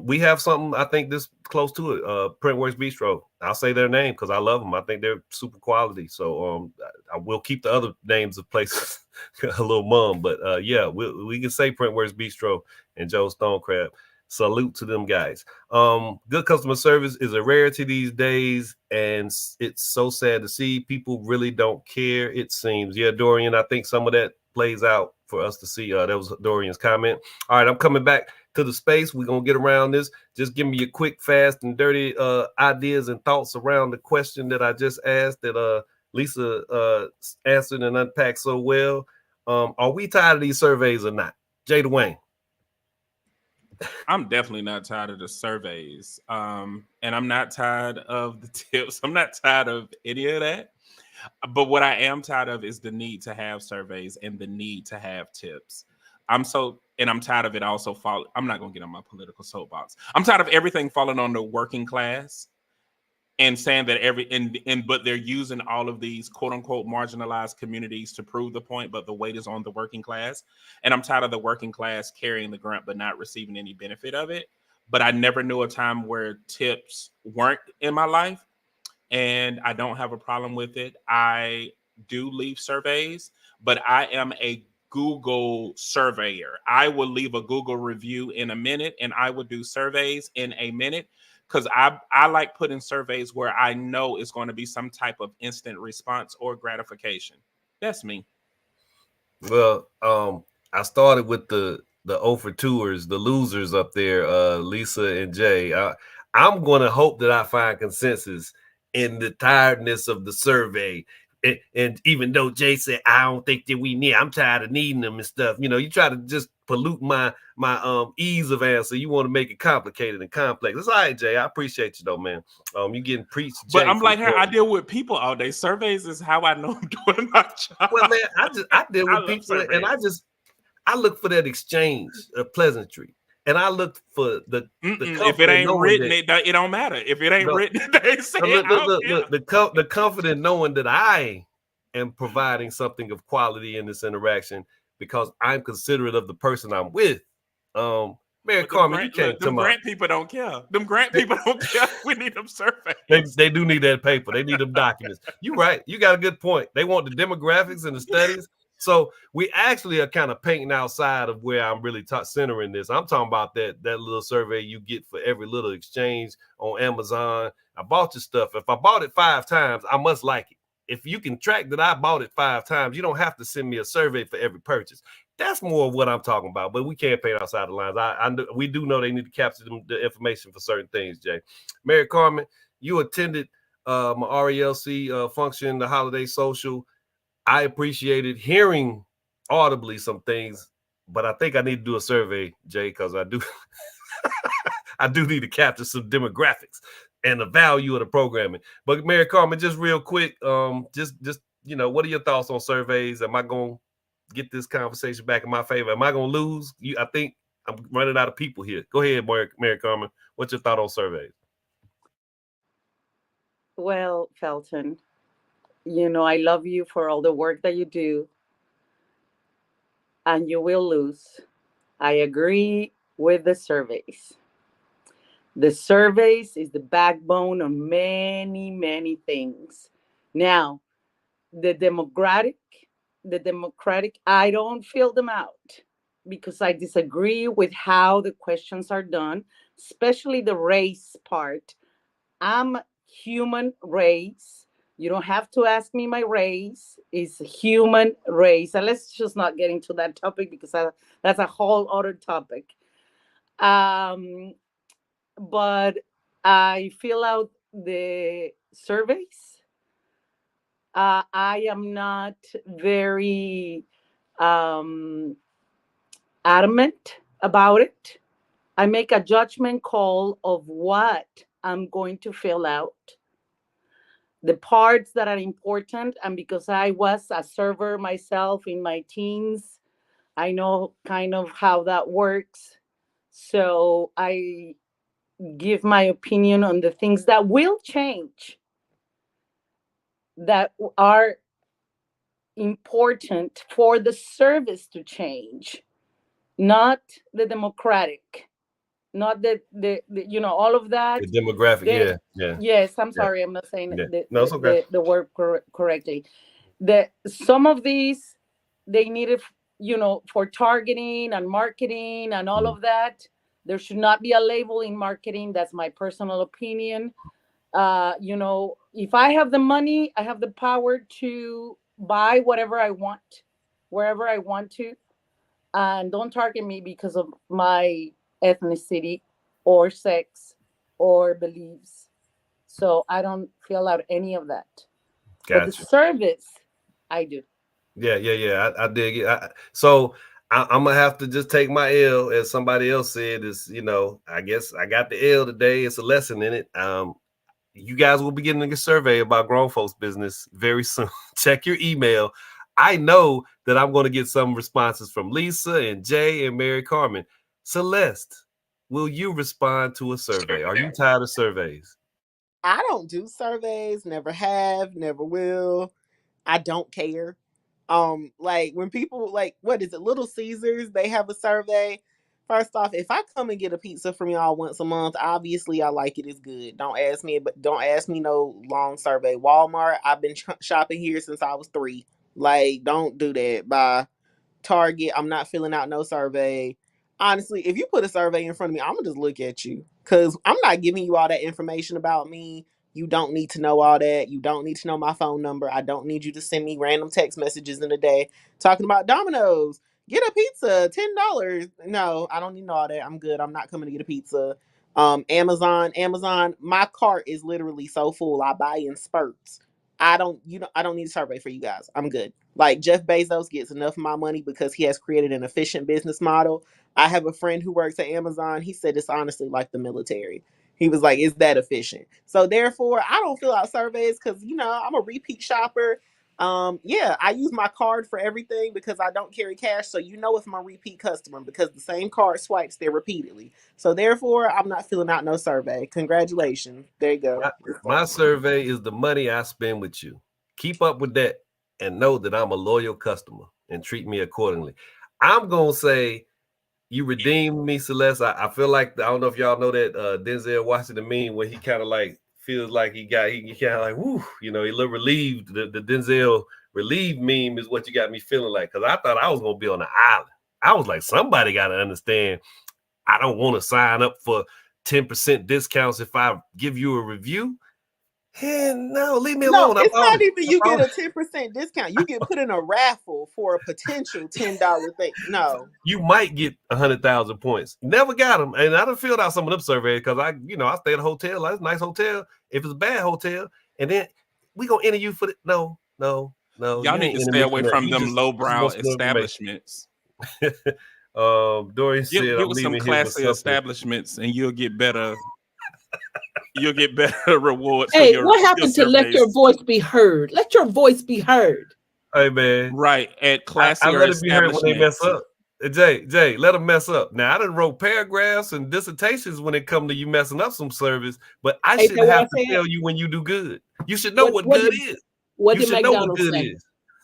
We have something, I think, this close to it, Printworks Bistro. I'll say their name because I love them. I think they're super quality. So I will keep the other names of places a little mum. But yeah, we can say Printworks Bistro and Joe's Stone Crab. Salute to them guys. Good customer service is a rarity these days, and it's so sad to see. People really don't care, it seems. Yeah, Dorian, I think some of that plays out for us to see. That was Dorian's comment. All right, I'm coming back to the space. We're going to get around this. Just give me your quick, fast, and dirty ideas and thoughts around the question that I just asked that Lisa answered and unpacked so well. Are we tired of these surveys or not? Jay Dwayne. I'm definitely not tired of the surveys. And I'm not tired of the tips. I'm not tired of any of that. But what I am tired of is the need to have surveys and the need to have tips. I'm tired of it also I'm not going to get on my political soapbox. I'm tired of everything falling on the working class and saying that but they're using all of these quote unquote marginalized communities to prove the point, but the weight is on the working class. And I'm tired of the working class carrying the grunt, but not receiving any benefit of it. but I never knew a time where tips weren't in my life, and I don't have a problem with it. I do leave surveys, but I am a Google surveyor. I will leave a Google review in a minute, and I will do surveys in a minute, because I like putting surveys where I know it's going to be some type of instant response or gratification. That's me. Well, I started with the 0 for 2ers, the losers up there, Lisa and Jay. I'm going to hope that I find consensus in the tiredness of the survey. And even though Jay said I don't think that we need, I'm tired of needing them and stuff. You know, you try to just pollute my ease of answer. You want to make it complicated and complex. It's all right, Jay. I appreciate you though, man. You getting preached, Jay. But I'm like her. I deal with people all day. Surveys is how I know I'm doing my job. Well, man, I deal with people, and I look for that exchange of pleasantry, and I look for the if it ain't written, it don't matter. If it ain't written, they say the confident knowing that I am providing something of quality in this interaction because I'm considerate of the person I'm with. Mary Carmen, you can't them grant people don't care. Them grant people don't care. We need them surveys. They do need that paper. They need them documents. You're right. You got a good point. They want the demographics and the studies. So we actually are kind of painting outside of where I'm really centering this. I'm talking about that little survey you get for every little exchange on Amazon. I bought your stuff. If I bought it 5 times, I must like it. If you can track that I bought it 5 times, you don't have to send me a survey for every purchase. That's more of what I'm talking about, but we can't paint outside the lines. We do know they need to capture the information for certain things, Jay. Mary Carmen, you attended my RELC function, the holiday social. I appreciated hearing audibly some things, but I think I need to do a survey, Jay, because I do I do need to capture some demographics and the value of the programming. But Mary Carmen, just real quick, just what are your thoughts on surveys? Am I going to get this conversation back in my favor? Am I going to lose? I think I'm running out of people here. Go ahead, Mary Carmen. What's your thought on surveys? Well, Felton, I love you for all the work that you do, and you will lose. I agree with the surveys. The surveys is the backbone of many, many things. Now, the democratic, I don't fill them out because I disagree with how the questions are done, especially the race part. I'm human race. You don't have to ask me my race. It's human race. And let's just not get into that topic because that's a whole other topic. But I fill out the surveys. I am not very adamant about it. I make a judgment call of what I'm going to fill out, the parts that are important. And because I was a server myself in my teens, I know kind of how that works. So I give my opinion on the things that will change, that are important for the service to change, not the democratic, not the all of that. The demographic, yeah. Yes, I'm sorry, I'm not saying the word correctly. Some of these they needed, for targeting and marketing and all of that. There should not be a label in marketing. That's my personal opinion. If I have the money, I have the power to buy whatever I want, wherever I want to, and don't target me because of my ethnicity or sex or beliefs. So I don't fill out any of that. Gotcha. But the service, I do. Yeah. I dig it. So I'm gonna have to just take my L, as somebody else said. Is I guess I got the L today. It's a lesson in it. You guys will be getting a survey about grown folks business very soon. Check your email. I know that I'm going to get some responses from Lisa and Jay and Mary Carmen. Celeste, will you respond to a survey? Are you tired of surveys? I don't do surveys, never have, never will. I don't care. Like when people, like, what is it, Little Caesars, they have a survey First off, if I come and get a pizza from y'all once a month, obviously I like it. It's good. Don't ask me, but don't ask me no long survey. Walmart, I've been shopping here since I was 3. Like, don't do that. Bye. Target, I'm not filling out no survey. Honestly, if you put a survey in front of me, I'm gonna just look at you because I'm not giving you all that information about me. You don't need to know all that. You don't need to know my phone number. I don't need you to send me random text messages in a day talking about Domino's. Get a pizza, $10. No, I don't need all that. I'm good. I'm not coming to get a pizza. Amazon, my cart is literally so full. I buy in spurts. I don't need a survey for you guys. I'm good. Like Jeff Bezos gets enough of my money because he has created an efficient business model. I have a friend who works at Amazon. He said it's honestly like the military. He was like, it's that efficient. So therefore, I don't fill out surveys because I'm a repeat shopper. Yeah, I use my card for everything because I don't carry cash. So if I'm a repeat customer because the same card swipes there repeatedly. So therefore, I'm not filling out no survey. Congratulations. There you go. My survey is the money I spend with you. Keep up with that and know that I'm a loyal customer and treat me accordingly. I'm going to say you redeemed me, Celeste. I feel like, I don't know if y'all know that Denzel Washington meme where he kind of like feels like he kind of like, whoo, he a little relieved. The Denzel relieved meme is what you got me feeling like, because I thought I was going to be on the island. I was like, somebody got to understand I don't want to sign up for 10% discounts if I give you a review. Hell no, leave me alone. No, it's not even you get a 10% discount. You get put in a raffle for a potential $10 thing. No. You might get 100,000 points. Never got them. And I done filled out some of them surveys because I stay at a hotel. That's a nice hotel. If it's a bad hotel, and then we going to enter you for the no. Y'all need to stay away from them lowbrow establishments. Dorian said, get with some classy establishments and you'll get better. You'll get better rewards. Hey, what happened to let your voice be heard? Let your voice be heard. Hey, man. Right. At classy I let it be heard when they mess up. Jay, let them mess up. Now, I done wrote paragraphs and dissertations when it come to you messing up some service, but I shouldn't have to tell you when you do good. You should know what good is. What did McDonald's say?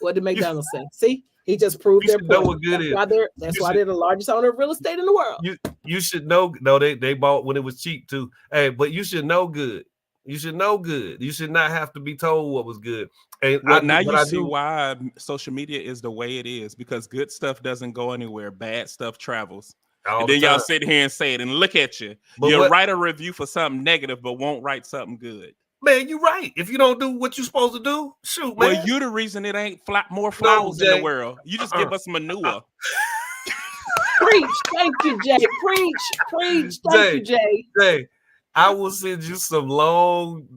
What did McDonald's say? See? He just proved their point. Know what good that's why they're the largest owner of real estate in the world. You should know. No, they bought when it was cheap too. Hey, but you should know good. You should know good. You should not have to be told what was good. And now you see why social media is the way it is, because good stuff doesn't go anywhere. Bad stuff travels. And then y'all sit here and say it and look at you. You'll write a review for something negative, but won't write something good. Man, you're right. If you don't do what you're supposed to do, shoot, man. Well, you're the reason it ain't more flowers in the world. You just give us manure. Preach. Thank you, Jay. Preach. Thank you, Jay. Jay, I will send you some long,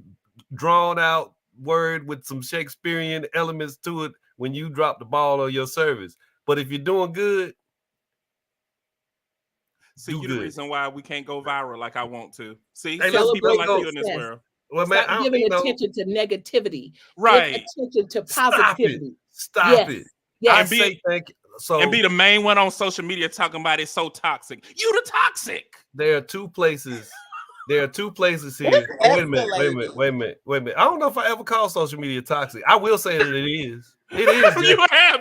drawn-out word with some Shakespearean elements to it when you drop the ball on your service. But if you're doing good, see, you're the reason why we can't go viral like I want to. See, hey, people like you in this world. Well, man, stop giving attention to negativity. Right. Give attention to positivity. Stop it. Yes. Thank you. So, and be the main one on social media talking about it's so toxic. You the toxic. There are two places. There are two places here. Wait a minute. I don't know if I ever called social media toxic. I will say that it is. It is.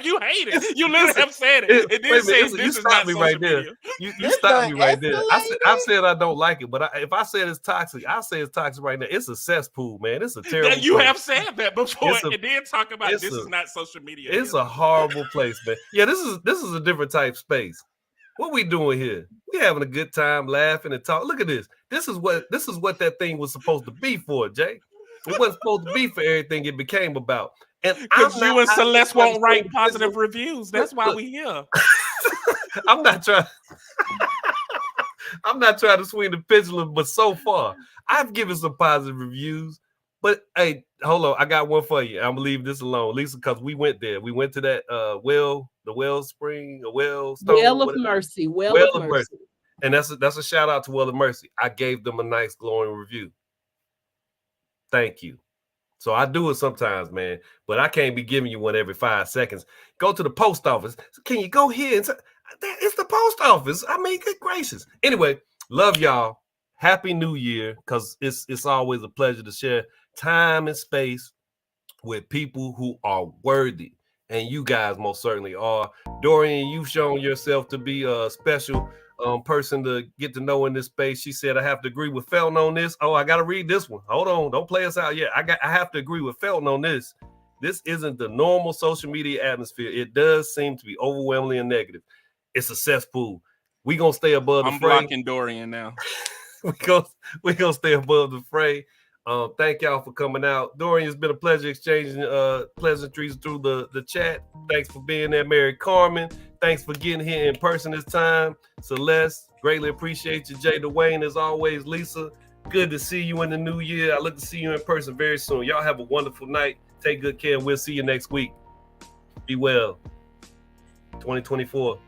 You hate it. You literally have said it. It did say this is not me social right media. there. You stopped me right there. I said I don't like it, but if I said it's toxic, I say it's toxic right now. It's a cesspool, man. It's a terrible. You have said that before, and then talk about this is not social media. It's a horrible place, man. Yeah, this is a different type of space. What we doing here? We having a good time, laughing and talking. Look at this. This is what that thing was supposed to be for, Jay. It wasn't supposed to be for everything it became about. And because you and Celeste won't write positive reviews. That's why we here. I'm not trying to swing the pendulum, but so far I've given some positive reviews. But hey, hold on, I got one for you. I'm gonna leave this alone, Lisa, because we went there. We went to that the wellspring, Well of Mercy. And that's a shout out to Well of Mercy. I gave them a nice glowing review. Thank you. So I do it sometimes, man, but I can't be giving you one every 5 seconds. Go to the post office. Can you go here and say, it's the post office? I mean, good gracious. Anyway, love y'all. Happy New Year, because it's always a pleasure to share time and space with people who are worthy, and you guys most certainly are. Dorian, you've shown yourself to be special person to get to know in this space. She said, I have to agree with Felton on this. Oh, I got to read this one. Hold on. Don't play us out yet. I have to agree with Felton on this. This isn't the normal social media atmosphere. It does seem to be overwhelmingly negative. It's a cesspool. We're going to stay above the fray. I'm blocking Dorian now. We're gonna stay above the fray. Thank y'all for coming out. Dorian, it's been a pleasure exchanging pleasantries through the chat. Thanks for being there, Mary Carmen. Thanks for getting here in person this time. Celeste, greatly appreciate you. Jay Dwayne, as always. Lisa, good to see you in the new year. I look to see you in person very soon. Y'all have a wonderful night. Take good care. We'll see you next week. Be well. 2024.